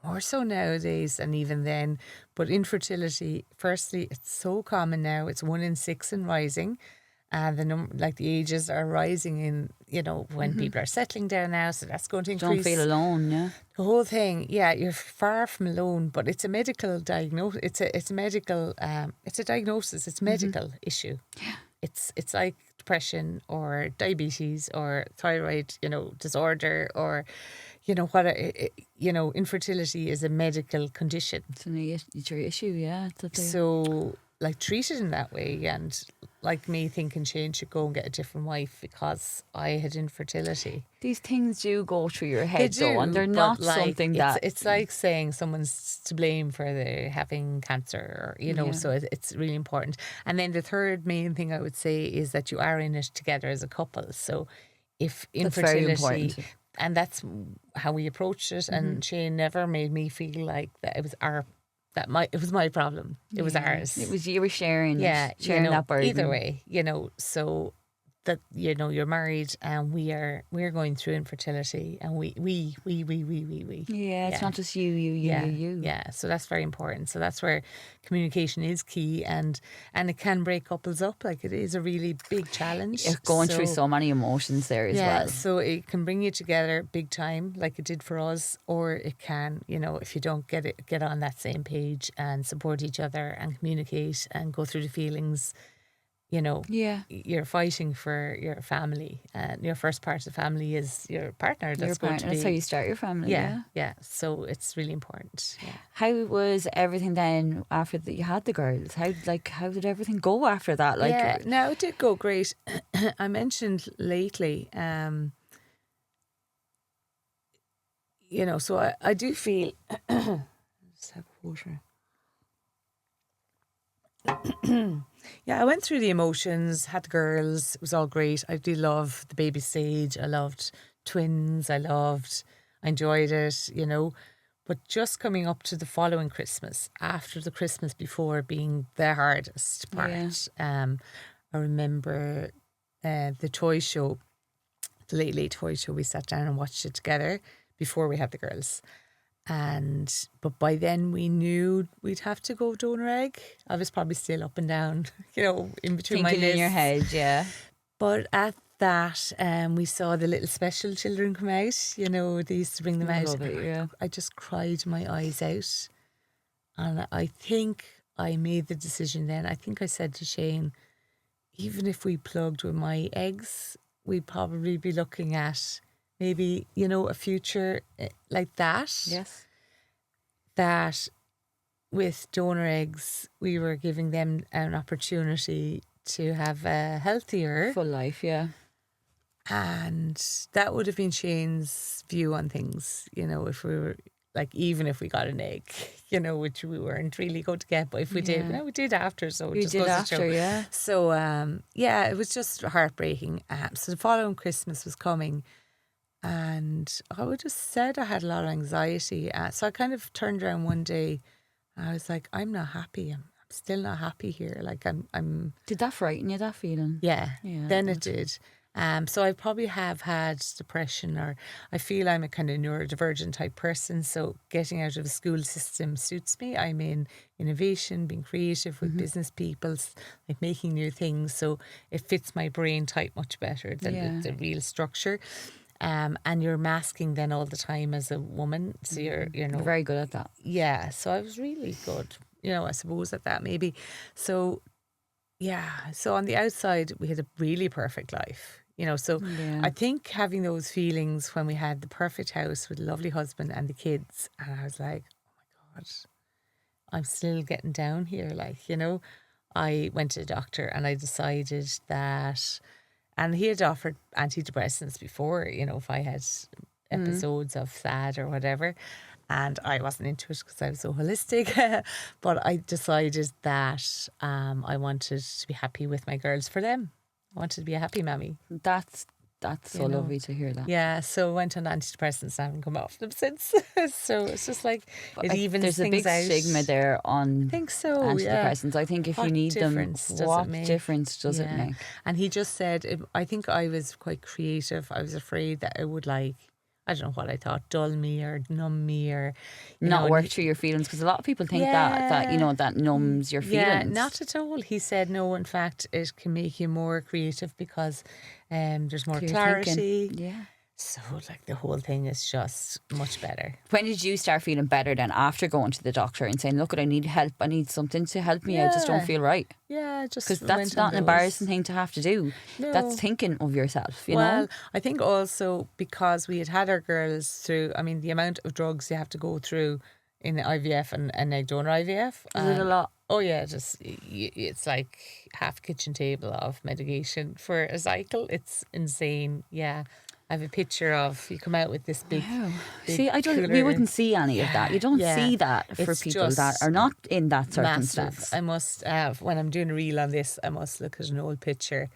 more so nowadays and even then, but infertility, firstly, it's so common now. It's 1 in 6 and rising. And the ages are rising in, when people are settling down now, so that's going to increase. Don't feel alone, yeah. The whole thing, you're far from alone, but it's a medical diagnosis. It's a medical diagnosis. It's a medical issue. Yeah. It's like depression or diabetes or thyroid, disorder, or infertility is a medical condition. It's your issue, yeah. So treat it in that way, and like me thinking Shane should go and get a different wife because I had infertility. These things do go through your head though, and they're not something that... It's like saying someone's to blame for having cancer, or, so it's really important. And then the third main thing I would say is that you are in it together as a couple. So if infertility... That's very important. And that's how we approached it, and Shane never made me feel like that it was it was my problem. It was ours. It was, you were sharing that burden. Either way, so that, you're married and we're going through infertility, and we. Yeah, it's not just you. Yeah, so that's very important. So that's where communication is key, and it can break couples up. Like, it is a really big challenge. You're going through so many emotions there as well. So it can bring you together big time, like it did for us, or it can, if you don't get on that same page and support each other and communicate and go through the feelings. You're fighting for your family, and your first part of the family is your partner. That's how you start your family. Yeah. So it's really important. Yeah. How was everything then after you had the girls? How did everything go after that? No, it did go great. I mentioned lately, so I do feel. Just have water. I went through the emotions, had the girls, it was all great. I do love the baby stage. I loved twins. I enjoyed it, But just coming up to the following Christmas, after the Christmas before being the hardest part, I remember the toy show, the Late Late Toy Show. We sat down and watched it together before we had the girls. But by then we knew we'd have to go donor egg. I was probably still up and down, in between my lists. In your head, yeah. But at that, we saw the little special children come out. They used to bring them out. I just cried my eyes out. And I think I made the decision then. I think I said to Shane, even if we plugged with my eggs, we'd probably be looking at maybe, a future like that. Yes. That with donor eggs, we were giving them an opportunity to have a healthier... full life, yeah. And that would have been Shane's view on things, if we were... even if we got an egg, which we weren't really going to get, but if we did, we did after. So you did after, yeah. So, it was just heartbreaking. So the following Christmas was coming, and I would have said I had a lot of anxiety. So I kind of turned around one day, and I was like, I'm not happy. I'm still not happy here. I'm. Did that frighten you, that feeling? Yeah. Then it did. So I probably have had depression, or I feel I'm a kind of neurodivergent type person. So getting out of the school system suits me. I'm in innovation, being creative with business people, like making new things. So it fits my brain type much better than the real structure. And you're masking then all the time as a woman. So you're very good at that. Yeah. So I was really good, I suppose at that maybe. So so on the outside, we had a really perfect life, so I think having those feelings when we had the perfect house with a lovely husband and the kids, and I was like, oh my God, I'm still getting down here. Like, I went to the doctor and I decided that, and he had offered antidepressants before, if I had episodes of SAD or whatever. And I wasn't into it because I was so holistic. But I decided that I wanted to be happy with my girls for them. I wanted to be a happy mammy. That's so lovely to hear that. Yeah, so I went on antidepressants and I haven't come off them since. So it's just like, it evens there's a things big out. stigma there on I think so, antidepressants. yeah. I think if What you need them, difference does it what make? difference does it Yeah. make? And he just said, I think I was quite creative. I was afraid that it would, like, I don't know what I thought, dull me or numb me or Not work through your feelings, because a lot of people think that numbs your feelings. Yeah, not at all. He said no. In fact, it can make you more creative because there's more Clear clarity. thinking. Yeah. So, like, the whole thing is just much better. When did you start feeling better then, after going to the doctor and saying, look, I need help, I need something to help me, I just don't feel right? Yeah, just Because that's not an embarrassing thing to have to do. No. That's thinking of yourself, you know? Well, I think also because we had our girls through, I mean, the amount of drugs you have to go through in the IVF and egg donor IVF. Is it a lot? Oh yeah, it's like half a kitchen table of medication for a cycle. It's insane. Yeah. I have a picture of, you come out with this big, big See, we cooler. wouldn't see any of that. You don't Yeah. see that for It's people that just are not in that circumstance. massive. I must when I'm doing a reel on this, I must look at an old picture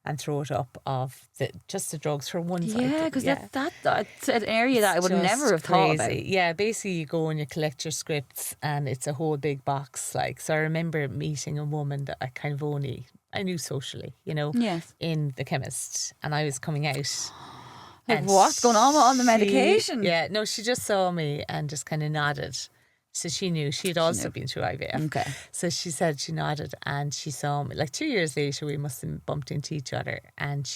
and throw it up of just the drugs for one cycle. Yeah, because that's an area that I would Just never have thought about. crazy. Yeah, basically you go and you collect your scripts and it's a whole big box. Like, so I remember meeting a woman that I knew socially, Yes. in the chemist, and I was coming out. Like, And what's going on with all the she- medication? Yeah, no, she just saw me and just kind of nodded. So she knew. She'd also been through IVF. Okay. So she said she nodded and she saw me. Like 2 years later, we must have bumped into each other. And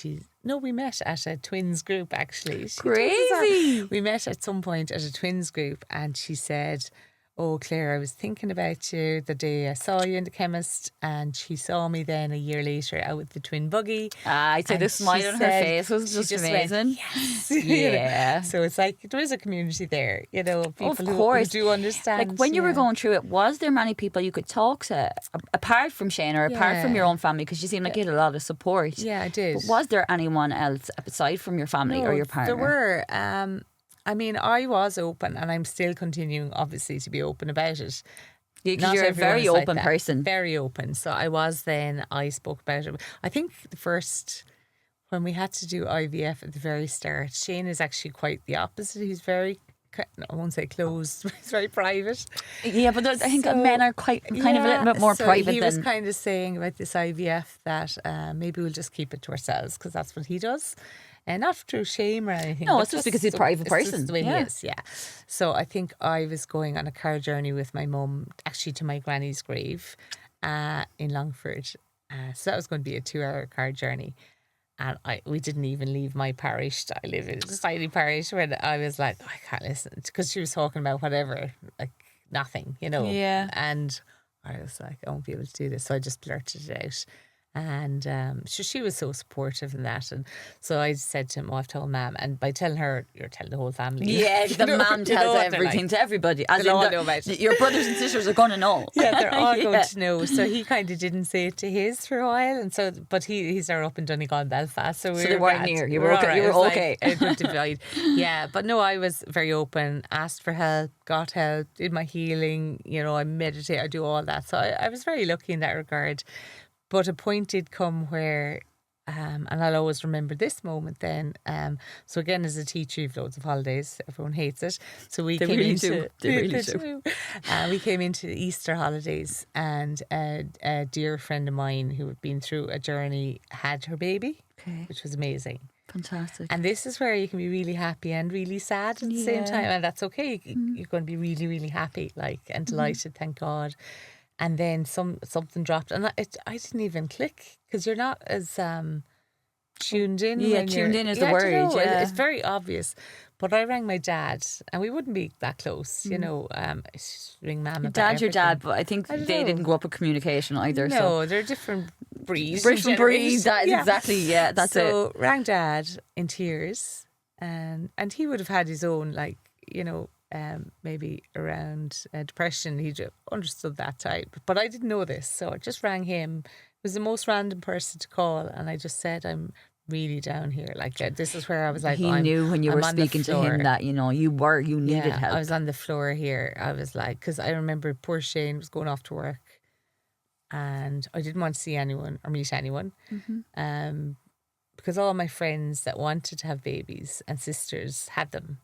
we met at a twins group, actually. She told us that. Crazy. We met at some point at a twins group and she said, oh, Clare, I was thinking about you the day I saw you in the chemist. And she saw me then a year later out with the twin buggy. I'd say And the she smile on her said- face was she just went, amazing. yes. Yeah. So it's like there is a community there, people Of who course. do understand. Like, when you were yeah. going through it, was there many people you could talk to apart from Shane or apart from Yeah. your own family? Because you seemed like you had a lot of support. Yeah, I did. But was there anyone else aside from your family or your partner? There were. I mean, I was open and I'm still continuing, obviously, to be open about it. Because Not you're a everyone very is like open that. person. Very open. So I spoke about it. I think when we had to do IVF at the very start, Shane is actually quite the opposite. He's very, I won't say closed, but he's very private. Yeah, but I think So, men are kind of a little bit more so private he than... was kind of saying about this IVF that maybe we'll just keep it to ourselves because that's what he does. And not through shame or anything. No, but it's just because he's a private it's person. just the way Yeah. he is, yeah. So I think I was going on a car journey with my mum, actually to my granny's grave in Longford. So that was going to be a 2-hour car journey. And we didn't even leave my parish. I live in a tiny parish where I was like, I can't listen. Because she was talking about whatever, like nothing, Yeah. And I was like, I won't be able to do this. So I just blurted it out. And she was so supportive in that. And so I said to him, I've told Mum. And by telling her, you're telling the whole family. Yeah, the mum tells what they're everything like. to everybody. As They'll in all know about it. Your brothers and sisters are going to know. Yeah, they're all Yeah. going to know. So he kind of didn't say it to his for a while, and so, but he's now up in Donegal, Belfast. So they weren't near. You were all okay. right. You were It was okay. Like a good divide. Yeah, but no, I was very open. Asked for help, got help, did my healing. I meditate. I do all that. So I was very lucky in that regard. But a point did come where. And I'll always remember this moment then. So again, as a teacher, you've loads of holidays. Everyone hates it. So we They came really into do. They really do. we came into the Easter holidays, and a dear friend of mine who had been through a journey had her baby, Okay. which was amazing. Fantastic. And this is where you can be really happy and really sad at the same Yeah. time, and that's okay. You're going to be really, really happy, and delighted. Thank God. And then something dropped, and I didn't even click because you're not as tuned in. Yeah, when tuned you're- in is the I don't word, know, yeah. it's very obvious. But I rang my dad, and we wouldn't be that close, I just ring Mum. Your about dad's your dad, everything. but I think I don't they know. didn't grow up with communication either. No, So they're different breeds. different breeds. That is exactly, yeah, that's it. So rang Dad in tears, and he would have had his own maybe around depression. He understood that type, but I didn't know this, so I just rang him. It was the most random person to call, and I just said, I'm really down here. Like this is where I was like, He knew when you I'm were on the speaking to him floor. that, you know, you needed help. I was on the floor here. I was like, because I remember poor Shane was going off to work, and I didn't want to see anyone or meet anyone. Because all my friends that wanted to have babies and sisters had them.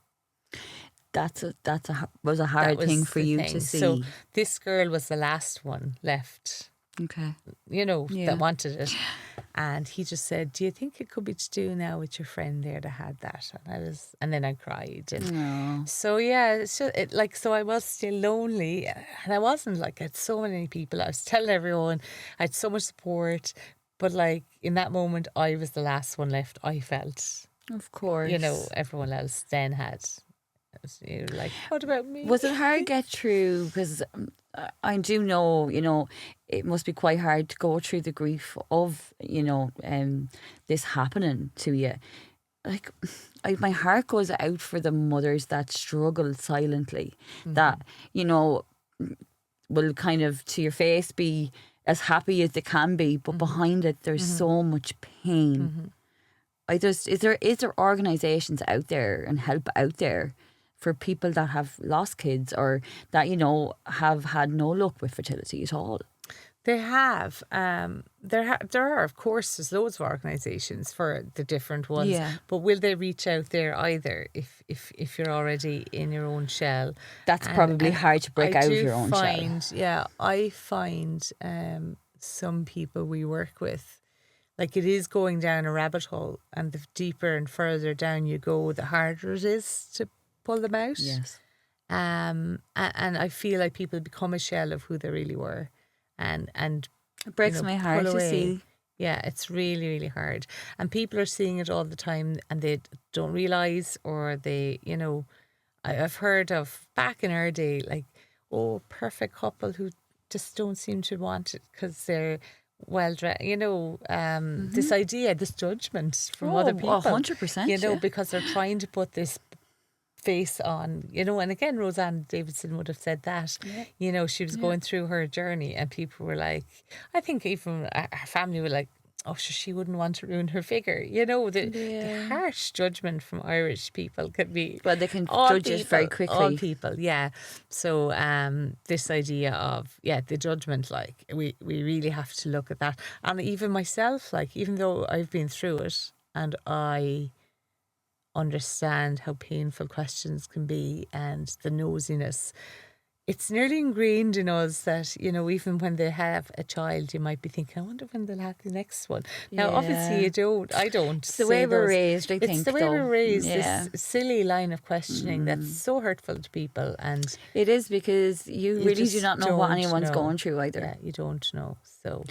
Was a hard thing for the you thing. to see. So this girl was the last one left, Okay. you know, Yeah. that wanted it. And he just said, do you think it could be to do now with your friend there that had that? And then I cried. And No. so, yeah, it's just, so I was still lonely. And I wasn't, like, I had so many people. I was telling everyone, I had so much support. But, like, in that moment, I was the last one left, I felt. Of course. You know, everyone else then had. You were like, what about me? Was it hard to get through? Because I do know, you know, it must be quite hard to go through the grief of, you know, this happening to you. Like, my heart goes out for the mothers that struggle silently, that, you know, will kind of to your face be as happy as they can be, but behind it there's so much pain. Is there organisations out there and help out there for people that have lost kids or that, you know, have had no luck with fertility at all? They have. There are, of course, there's loads of organisations for the different ones. Yeah. But will they reach out there either if you're already in your own shell? That's probably hard to break out of your own shell. Yeah, I find some people we work with, like, it is going down a rabbit hole, and the deeper and further down you go, the harder it is to pull them out. Yes. And I feel like people become a shell of who they really were. And It breaks you know, my heart pull to away. see. Yeah, it's really, really hard. And people are seeing it all the time and they don't realise, or they, you know, I've heard of back in our day, like, oh, perfect couple who just don't seem to want it because they're well dressed, you know, this idea, this judgment from other people. 100%. You know, yeah. because they're trying to put this face on, you know, and again, Roseanne Davidson would have said that, you know, she was going through her journey and people were like, I think even her family were like, oh, sure, she wouldn't want to ruin her figure. You know, the harsh judgment from Irish people could be... Well, they can all judge it very people, quickly. All people, yeah. So this idea of, the judgment, like, we really have to look at that. And even myself, like, even though I've been through it and I understand how painful questions can be and the nosiness, it's nearly ingrained in us that, you know, even when they have a child, you might be thinking, I wonder when they'll have the next one. Now, obviously, I don't. It's the way we're raised, I think. It's the way we're raised, Yeah. this silly line of questioning that's so hurtful to people. And It is, because you really do just not know what don't anyone's know. going through either. Yeah, you don't know. So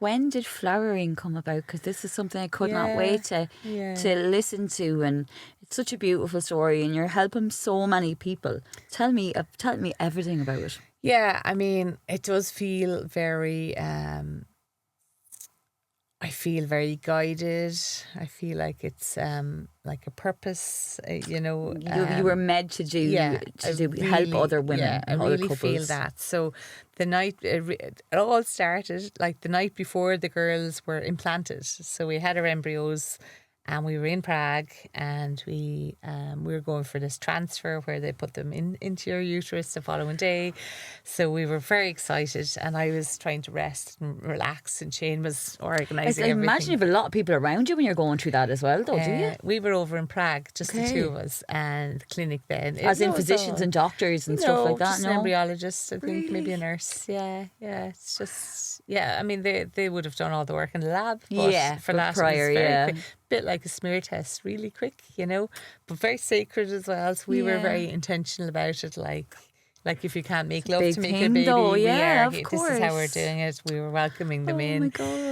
When did flowering come about? Because this is something I could not wait to listen to, and it's such a beautiful story, and you're helping so many people. Tell me everything about it. yeah, I mean, it does feel very. I feel very guided. I feel like it's like a purpose. You know, You were meant to do help other women, Yeah, I other really couples. feel that. So the night it all started, like the night before the girls were implanted. So we had our embryos, and we were in Prague, and we were going for this transfer where they put them into your uterus the following day. So we were very excited, and I was trying to rest and relax, and Shane was organising I everything. imagine you have a lot of people around you when you're going through that as well, though, do you? We were over in Prague, just the Okay. two of us, and the clinic then. As in No, it's physicians all- and doctors and stuff like that, just no? an embryologist, I think, maybe a Really? nurse. Yeah. It's just, I mean, they would have done all the work in the lab. But for but that, prior, it was very yeah. quick. Bit like a smear test, really quick, you know, but very sacred as well. So we were very intentional about it, like if you can't make love big to make a thing, baby, though, we yeah, are. of This is how we're course. doing it. We were welcoming them in. Oh my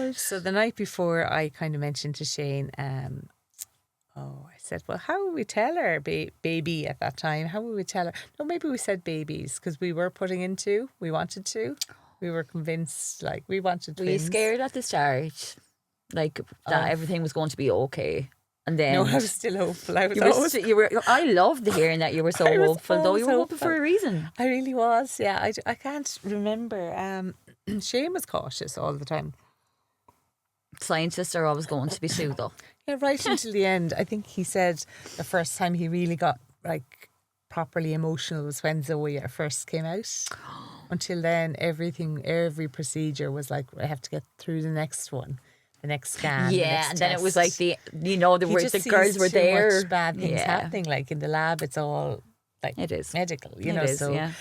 God. So the night before, I kind of mentioned to Shane, I said, well, how would we tell her baby at that time? How would we tell her? No, maybe we said babies, because we were putting in two. We wanted to. We were convinced, like, we wanted twins. Were you scared at the start? Like, that everything was going to be okay? And then No, I was still hopeful. I loved hearing that you were so I was hopeful, though. You were always hopeful for a reason. I really was, yeah. I can't remember. Shane was cautious all the time. Scientists are always going to be Sue, though. Yeah, right until the end. I think he said the first time he really got like properly emotional was when Zoe first came out. Until then, every procedure was like, I have to get through the next one, the next scan. the Yeah, next and then test. it was like the He just the girls sees were too there. much bad things Yeah. happening. Like in the lab, it's all like It is medical, you It know. is, So yeah.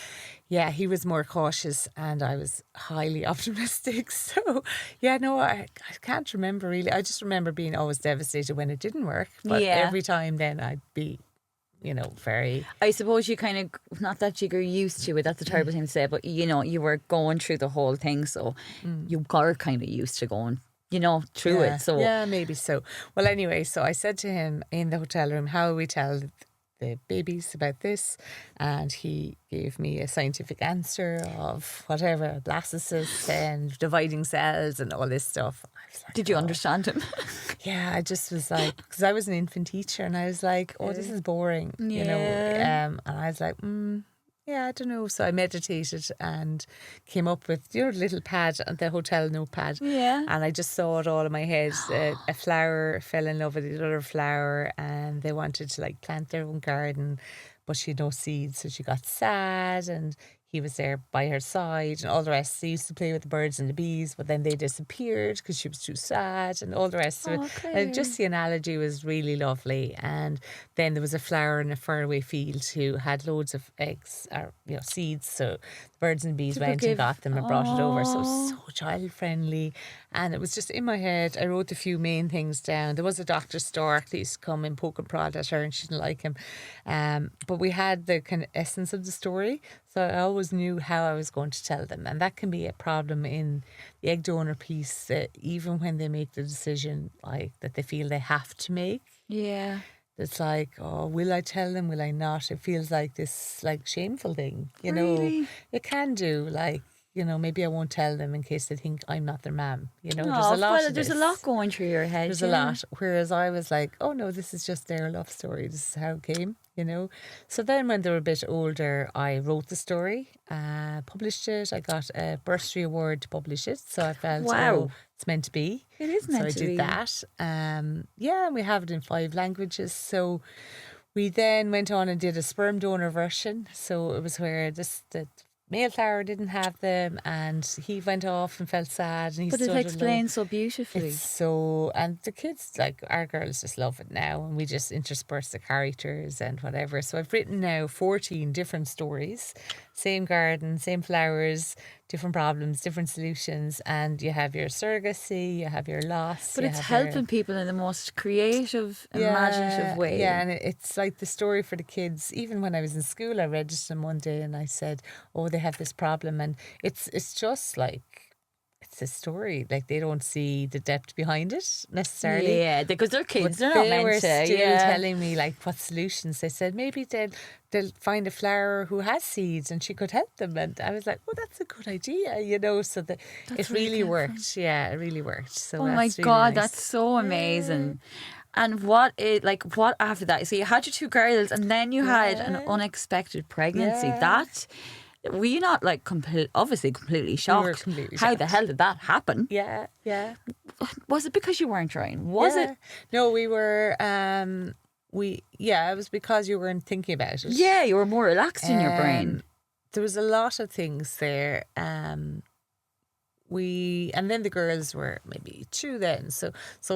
yeah, he was more cautious, and I was highly optimistic. So yeah, no, I can't remember really. I just remember being always devastated when it didn't work. But Yeah. every time, then I'd be, very. I suppose you kind of, not that you're used to it, that's a terrible thing to say, but you were going through the whole thing, so you got kind of used to going, through Yeah, it. So yeah, maybe so. Well, anyway, so I said to him in the hotel room, how will we tell the babies about this? And he gave me a scientific answer of whatever, blastocysts and dividing cells and all this stuff. I was like, did you "Oh." understand him? Yeah, I just was like, because I was an infant teacher, and I was like, oh, this is boring, Yeah. And I was like, yeah, I don't know. So I meditated and came up with, the little pad, the hotel notepad. Yeah. And I just saw it all in my head. A flower fell in love with the other flower, and they wanted to like plant their own garden, but she had no seeds, so she got sad, and he was there by her side, and all the rest. They used to play with the birds and the bees, but then they disappeared because she was too sad, and all the rest of it. And just the analogy was really lovely. And then there was a flower in a faraway field who had loads of eggs, or seeds. So the birds and bees went and got them and brought it over. So it was so child friendly, and it was just in my head. I wrote a few main things down. There was a Dr. Stark that used to come and poke and prod at her, and she didn't like him. But we had the kind of essence of the story. So I always knew how I was going to tell them. And that can be a problem in the egg donor piece, even when they make the decision like that they feel they have to make. Yeah. It's like, oh, will I tell them? Will I not? It feels like this like shameful thing, Really? It can do like, maybe I won't tell them in case they think I'm not their mum. There's a Oh, lot well, of there's this. a lot going through your head. There's a lot. Whereas I was like, oh no, this is just their love story. This is how it came, So then when they were a bit older, I wrote the story, published it. I got a bursary award to publish it. So I felt, Wow. it's meant to be. It is meant to So I did be. that. And we have it in 5 languages. So we then went on and did a sperm donor version. So it was where the male flower didn't have them, and he went off and felt sad, and he But it stood alone. explains so beautifully. It's so, and the kids, like our girls, just love it now, and we just intersperse the characters and whatever. So I've written now 14 different stories, same garden, same flowers, different problems, different solutions, and you have your surrogacy, you have your loss. But you it's have helping people in the most creative, imaginative way. Yeah, and it's like the story for the kids. Even when I was in school, I registered them one day and I said, oh, they have this problem. And it's just like, it's a story. Like they don't see the depth behind it necessarily. Yeah, because they're kids. But They're not they meant were to. still Yeah. telling me like what solutions. They said maybe they'll find a flower who has seeds and she could help them. And I was like, well, that's a good idea, So that it really really clever. worked. Yeah, it really worked. So Oh my that's really God, nice. that's so amazing. And what after that? So you had your 2 girls, and then you had an unexpected pregnancy. Yeah. That were you not like obviously completely shocked? were completely How the shocked. hell did that happen? Yeah. Was it because you weren't trying? Was it? No, we were. It was because you weren't thinking about it. Yeah, you were more relaxed in your brain. There was a lot of things there. And then the girls were maybe 2 then. So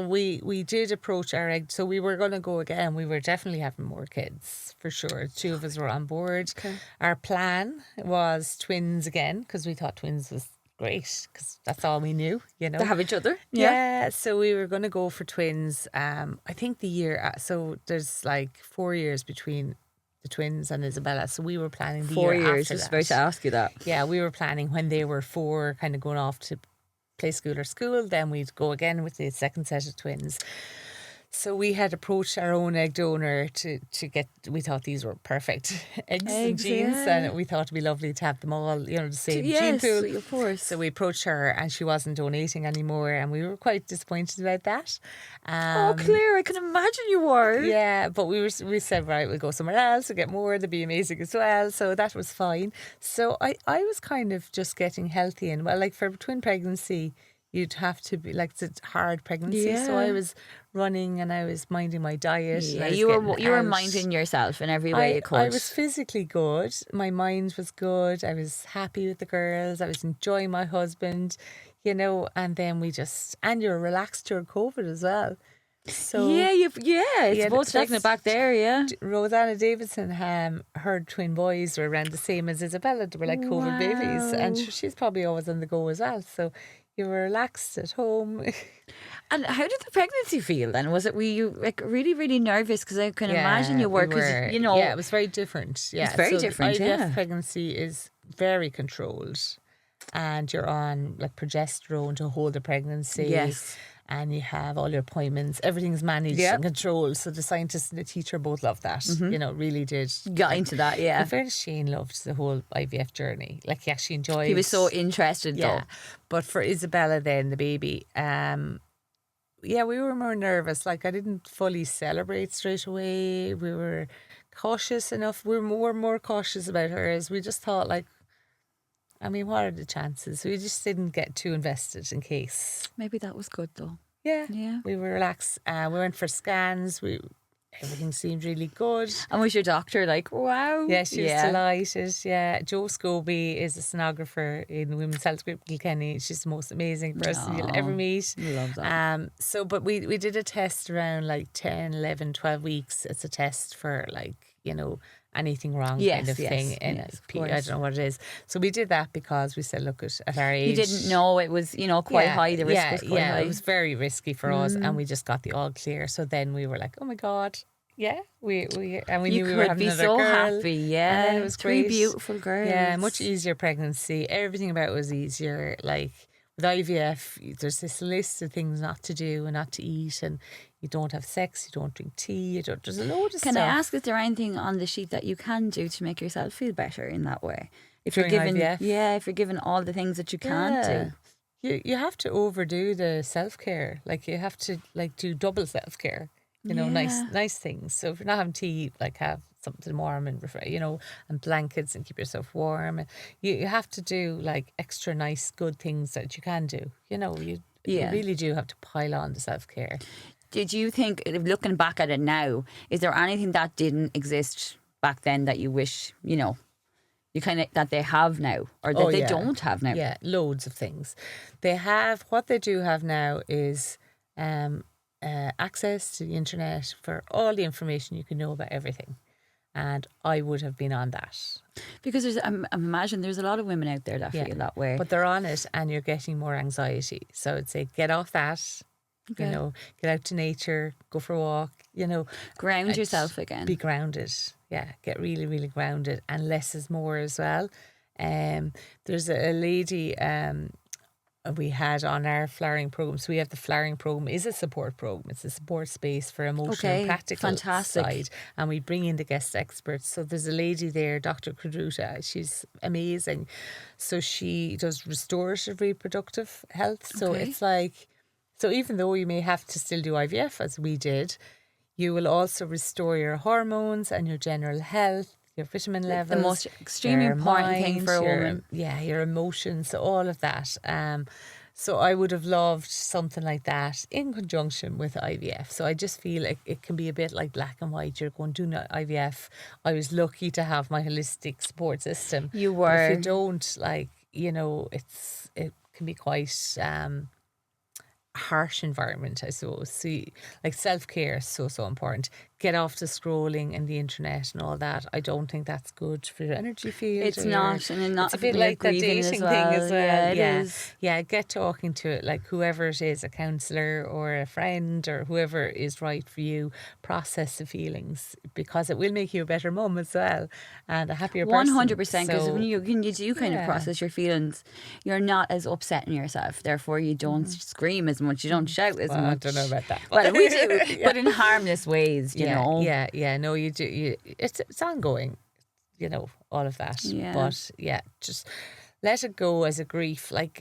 we did approach our egg. So we were going to go again. We were definitely having more kids for sure. 2 of us were on board. Okay. Our plan was twins again because we thought twins was great because that's all we knew. To have each other. Yeah, so we were going to go for twins. I think the year, so there's like 4 years between the twins and Isabella. So we were planning the 4 year years. after I was that. about to ask you that. Yeah, we were planning when they were 4, kind of going off to play school or school. Then we'd go again with the second set of twins. So we had approached our own egg donor to get, we thought these were perfect eggs and genes, and we thought it'd be lovely to have them all, the same gene pool. Yes, of course. So we approached her and she wasn't donating anymore, and we were quite disappointed about that. Claire, I can imagine you were. Yeah, but we said, right, we'll go somewhere else to get more. They'd be amazing as well. So that was fine. So I was kind of just getting healthy, and well, like for twin pregnancy, you'd have to be like, it's a hard pregnancy. So I was running and I was minding my diet. Yeah, you were minding yourself in every way you could. I was physically good. My mind was good. I was happy with the girls. I was enjoying my husband, and then and you're relaxed during COVID as well. So it's both taking it back there, yeah. Rosanna Davidson, her twin boys were around the same as Isabella. They were like COVID babies, and she's probably always on the go as well. So you were relaxed at home. And how did the pregnancy feel then? Were you like really, really nervous? Because I can imagine you were, because yeah, it was very different. Yeah, it's very different. IVF pregnancy is very controlled, and you're on like progesterone to hold the pregnancy. Yes. And you have all your appointments. Everything's managed and controlled. So the scientist and the teacher both loved that. Really did. Got into that, yeah. In fairness, Shane loved the whole IVF journey. Like, he actually enjoyed. He was so interested, though. But for Isabella then, the baby, we were more nervous. Like, I didn't fully celebrate straight away. We were cautious enough. We were more cautious about her, as we just thought, like, I mean, what are the chances? We just didn't get too invested in case. Maybe that was good, though. Yeah. We were relaxed. We went for scans. Everything seemed really good. And was your doctor like, wow? Yeah, she was delighted. Yeah. Jo Scobie is a sonographer in the Women's Health Group Kilkenny. She's the most amazing person you'll ever meet. Love that. But we did a test around like 10, 11, 12 weeks. It's a test for like, anything wrong kind of thing. And of I don't know what it is. So we did that because we said, look, at our age. You didn't know it was, quite high. The risk was quite high. It was very risky for us, and we just got the all clear. So then we were like, oh my God. Yeah, we knew we were having another girl. You could be so happy, yeah. And it was Three great. beautiful girls. Yeah, much easier pregnancy. Everything about it was easier. Like with IVF, there's this list of things not to do and not to eat, and you don't have sex, you don't drink tea, there's a load of stuff. Can I ask, is there anything on the sheet that you can do to make yourself feel better in that way? If During you're given, IVF? If you're given all the things that you can do. You have to overdo the self-care. Like, you have to do double self-care. Nice things. So if you're not having tea, like, have something warm and and blankets, and keep yourself warm. And you have to do like extra nice, good things that you can do. You really do have to pile on the self-care. Did you think, looking back at it now, is there anything that didn't exist back then that you wish, you kind of, that they have now, or that they don't have now? Yeah, loads of things. What they do have now is access to the internet for all the information you can know about everything. And I would have been on that. Because I imagine there's a lot of women out there that feel that way. But they're on it, and you're getting more anxiety. So I'd say get off that. Okay. Get out to nature, go for a walk, ground yourself again. Be grounded. Yeah, get really, really grounded, and less is more as well. There's a lady we had on our flowering program. So we have the flowering program is a support program. It's a support space for emotional and practical side, and we bring in the guest experts. So there's a lady there, Dr. Kruduta. She's amazing. So she does restorative reproductive health. So it's like, so even though you may have to still do IVF as we did, you will also restore your hormones and your general health, your vitamin levels. The most extremely important thing for a woman. Yeah, your emotions, all of that. So I would have loved something like that in conjunction with IVF. So I just feel like it can be a bit like black and white. You're going to do IVF. I was lucky to have my holistic support system. You were. But if you don't, it can be quite harsh environment, I suppose. So, like, self-care is so important. get off the scrolling and the internet and all that. I don't think that's good for your energy field. It's not, and not it's a bit when you're like the grieving dating as thing well. as well. Yeah, it is. Yeah, get talking to it, like whoever it is, a counsellor or a friend or whoever is right for you. Process the feelings, because it will make you a better mum as well and a happier person. 100%, because when you do kind of Yeah. process your feelings, you're not as upset in yourself. Therefore, you don't scream as much, you don't shout as Well, much. I don't know about that. Well, we do, but in harmless ways, you know. Yeah. No, you do. It's ongoing, all of that. Yeah. But yeah, just let it go as a grief. Like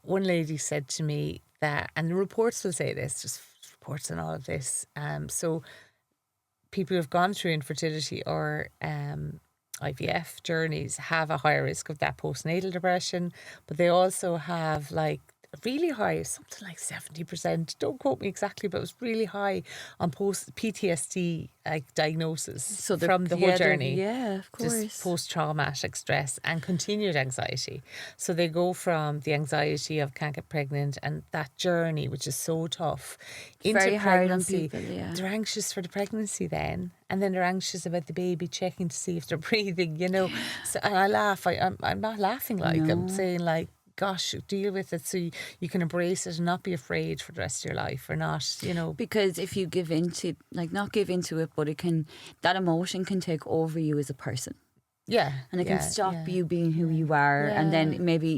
one lady said to me that, and the reports will say this, just reports on all of this. So people who have gone through infertility or IVF journeys have a higher risk of that postnatal depression, but they also have like really high, something like 70%, don't quote me exactly, but it was really high on post PTSD like diagnosis from the whole journey. Yeah, of course. Just post-traumatic stress and continued anxiety. So they go from the anxiety of can't get pregnant and that journey, which is so tough, into very hard on pregnancy. people, yeah. They're anxious for the pregnancy then, and then they're anxious about the baby, checking to see if they're breathing, So, and I laugh. I'm not laughing like, I'm saying like, gosh, deal with it so you can embrace it and not be afraid for the rest of your life, or not, Because if you give into, like, not give into it, but that emotion can take over you as a person. Yeah. And it can stop you being who you are. And then maybe,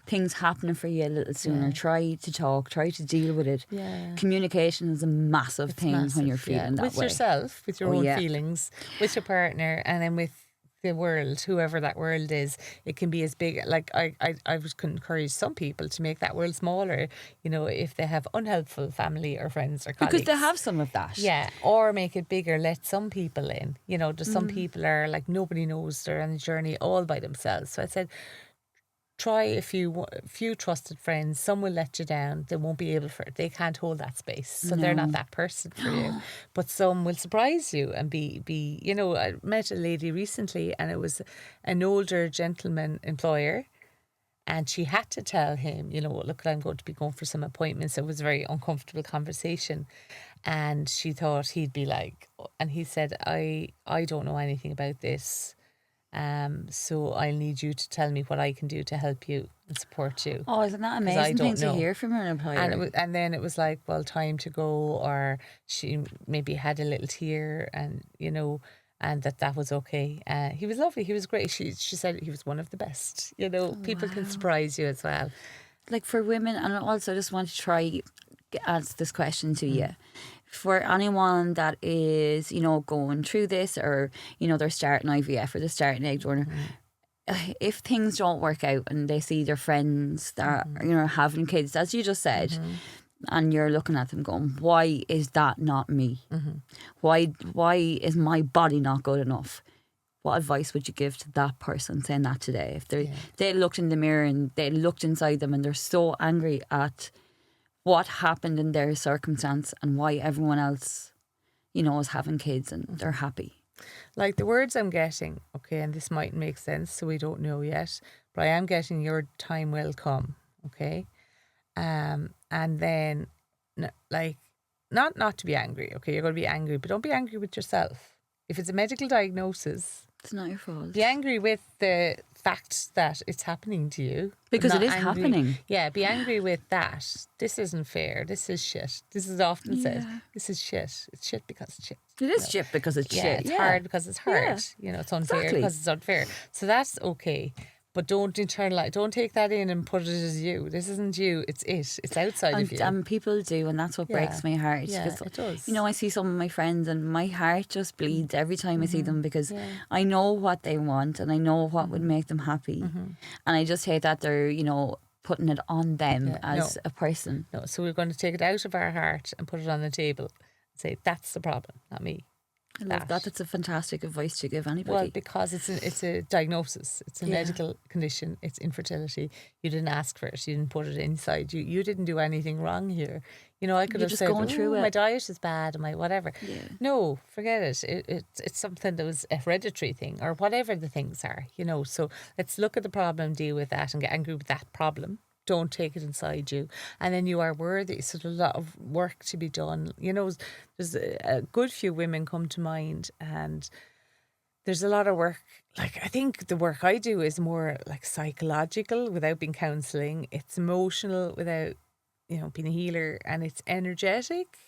things happening for you a little sooner. Yeah. Try to talk, try to deal with it. Yeah. Communication is a massive thing when you're feeling that with way. yourself, with your own feelings, with your partner, and then with the world, whoever that world is. It can be as big, like I would encourage some people to make that world smaller, if they have unhelpful family or friends or colleagues. Because they have some of that. Yeah, or make it bigger, let some people in. Just some people are like, nobody knows, they're on a journey all by themselves. So I said, try a few trusted friends. Some will let you down. They won't be able for it. They can't hold that space. So they're not that person for you. But some will surprise you and be. I met a lady recently, and it was an older gentleman employer, and she had to tell him, look, I'm going to be going for some appointments. It was a very uncomfortable conversation, and she thought he'd be like, and he said, I don't know anything about this. So I'll need you to tell me what I can do to help you and support you. Oh, isn't that amazing thing to hear from an employer? And then it was like, well, time to go, or she maybe had a little tear, and and that was okay. He was lovely. He was great. She said he was one of the best. People can surprise you as well. Like for women, and I also just want to try ask this question to you. For anyone that is, going through this, or, they're starting IVF or they're starting egg donor, if things don't work out and they see their friends that are, having kids, as you just said, and you're looking at them going, why is that not me? Why is my body not good enough? What advice would you give to that person saying that today? If they looked in the mirror and they looked inside them and they're so angry at what happened in their circumstance and why everyone else, is having kids and they're happy. Like the words I'm getting, okay, and this might make sense, so we don't know yet, but I am getting your time will come, okay? And then, like, not to be angry, okay? You're going to be angry, but don't be angry with yourself. If it's a medical diagnosis, it's not your fault. Be angry with the fact that it's happening to you. Because it is happening. Yeah, be angry with that. This isn't fair. This is shit. This is often said. This is shit. It's shit because it's shit. It is shit because it's shit. It's hard because it's hard. Yeah. It's unfair because it's unfair. So that's okay. But don't internalize, don't take that in and put it as you. This isn't you, it's it. It's outside of you. And people do, and that's what breaks my heart. Yeah, it does. I see some of my friends and my heart just bleeds every time I see them, because I know what they want and I know what would make them happy. And I just hate that they're, putting it on them as a person. No, so we're going to take it out of our heart and put it on the table and say, that's the problem, not me. I love that. That's a fantastic advice to give anybody. Well, because it's a diagnosis. It's a medical condition. It's infertility. You didn't ask for it. You didn't put it inside. You didn't do anything wrong here. I could have said, my diet is bad and my whatever. Yeah. No, forget it. It's something that was a hereditary thing or whatever the things are. So let's look at the problem, deal with that, and get angry with that problem. Don't take it inside you. And then you are worthy. So there's a lot of work to be done. You know, there's a good few women come to mind, and there's a lot of work. Like, I think the work I do is more like psychological without being counselling. It's emotional without, being a healer, and it's energetic,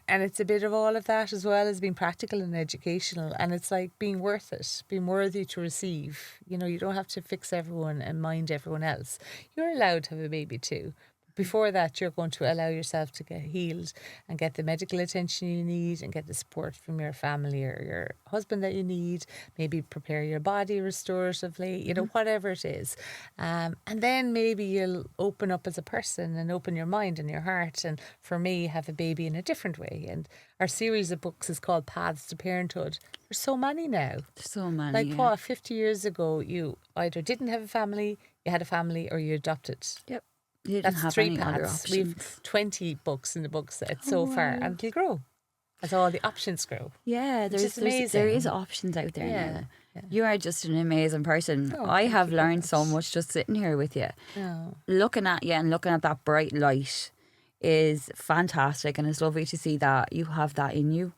and it's a bit of all of that, as well as being practical and educational. And it's like being worth it, being worthy to receive. You don't have to fix everyone and mind everyone else. You're allowed to have a baby too. Before that, you're going to allow yourself to get healed and get the medical attention you need and get the support from your family or your husband that you need. Maybe prepare your body restoratively, whatever it is. And then maybe you'll open up as a person and open your mind and your heart. And for me, have a baby in a different way. And our series of books is called Paths to Parenthood. There's so many now. So many. Like 50 years ago, you either didn't have a family, you had a family, or you adopted. Yep. You didn't That's have 3 any other paths. options. We've 20 books in the book set so far, and it'll grow as all the options grow. Yeah, there is options out there now. Yeah. You are just an amazing person. Oh, I thank have you learned very so much just sitting here with you. Oh. Looking at you and looking at that bright light is fantastic, and it's lovely to see that you have that in you.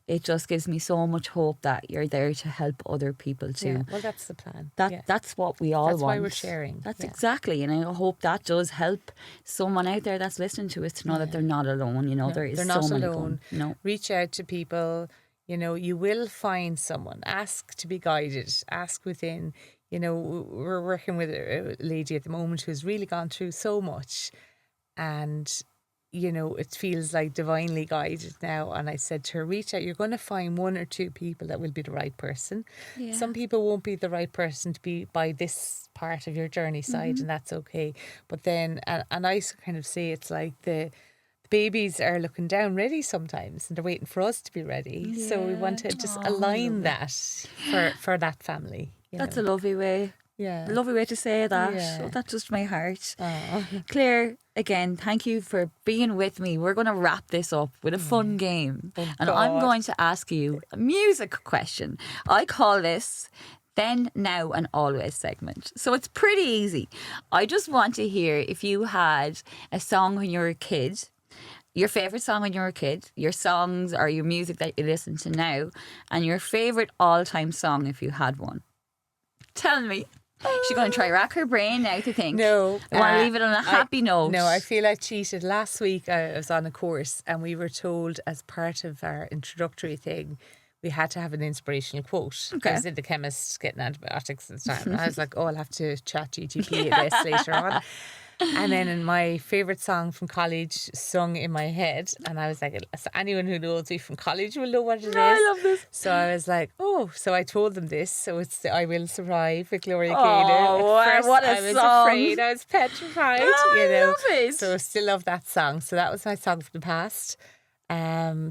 It just gives me so much hope that you're there to help other people too. Yeah, well, that's the plan. That's what we all That's want. why we're sharing. That's exactly, and I hope that does help someone out there that's listening to us to know that they're not alone. There is they're so not many alone. No, Reach out to people. You will find someone. Ask to be guided. Ask within. We're working with a lady at the moment who's really gone through so much, and it feels like divinely guided now. And I said to her, reach out. You're going to find 1 or 2 people that will be the right person. Yeah. Some people won't be the right person to be by this part of your journey side, and that's okay. But then, and I kind of say it's like the babies are looking down ready sometimes, and they're waiting for us to be ready. So we want to just align that for that family. That's a lovely way. Yeah. A lovely way to say that. Yeah. Oh, that touched my heart. Oh. Claire, again, thank you for being with me. We're going to wrap this up with a fun game. And I'm going to ask you a music question. I call this Then, Now and Always segment. So it's pretty easy. I just want to hear if you had a song when you were a kid, your favourite song when you were a kid, your songs or your music that you listen to now, and your favourite all-time song if you had one. Tell me. She's going to try rack her brain now to think. No. I want to leave it on a happy note. No, I feel I cheated. Last week I was on a course, and we were told as part of our introductory thing we had to have an inspirational quote. Okay. I was in the chemist getting antibiotics at the time. I was like, I'll have to chat GTP this later on. And then in my favourite song from college sung in my head, and I was like, anyone who knows me from college will know what it is. I love this. So I was like, so I told them this. So it's I Will Survive with Gloria Gaynor. Oh, At first, what a I was song. afraid, I was petrified. I love it. So I still love that song. So that was my song from the past.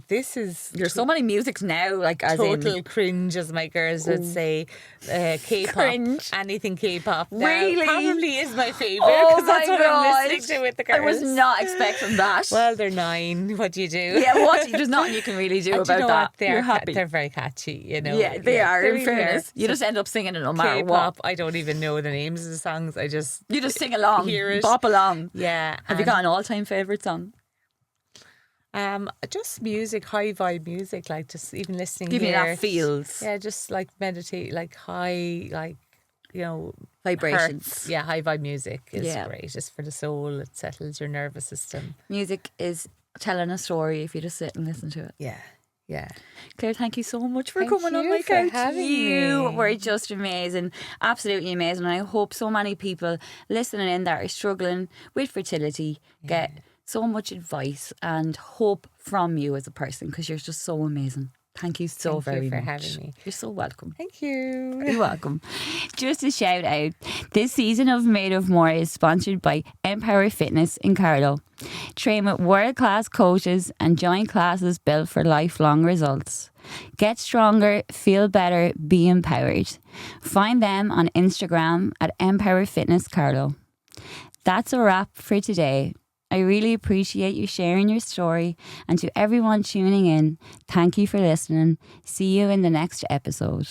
This is There's so many musics now, like as total in cringe, as my girls would say. K-pop, Cringe. anything K-pop. Now Really? probably is my favourite. Oh 'cause that's my what God. I'm listening to with the girls. I was not expecting that. Well, they're 9. What do you do? Yeah, there's nothing you can really do And about you know that. what? They're You're happy. They're very catchy, Yeah, they are, They in really fairness. are. You So just end up singing it no matter K-pop, what. I don't even know the names of the songs. You just sing along, hear it. bop along. Yeah. Have you got an all-time favourite song? Just music, high vibe music, like just even listening Give me here. that feels. Yeah, just like meditate, like high, like, Vibrations. hertz. Yeah, high vibe music is Yeah. great. It's for the soul. It settles your nervous system. Music is telling a story if you just sit and listen to it. Yeah, yeah. Claire, thank you so much for Thank coming on you my for couch. having You me. were just amazing, absolutely amazing. And I hope so many people listening in that are struggling with fertility get so much advice and hope from you as a person, because you're just so amazing. Thank you so Thank very you for much. having me. You're so welcome. Thank you. You're welcome. Just a shout out. This season of Made of More is sponsored by Empower Fitness in Carlow. Train with world-class coaches and join classes built for lifelong results. Get stronger, feel better, be empowered. Find them on Instagram at Empower Fitness Carlow. That's a wrap for today. I really appreciate you sharing your story, and to everyone tuning in, thank you for listening. See you in the next episode.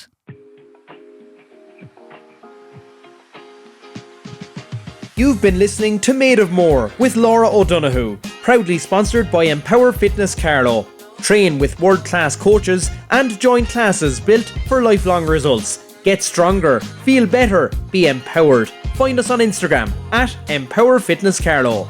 You've been listening to Made of More with Laura O'Donoghue, proudly sponsored by Empower Fitness Carlow. Train with world-class coaches and join classes built for lifelong results. Get stronger, feel better, be empowered. Find us on Instagram at Empower Fitness Carlow.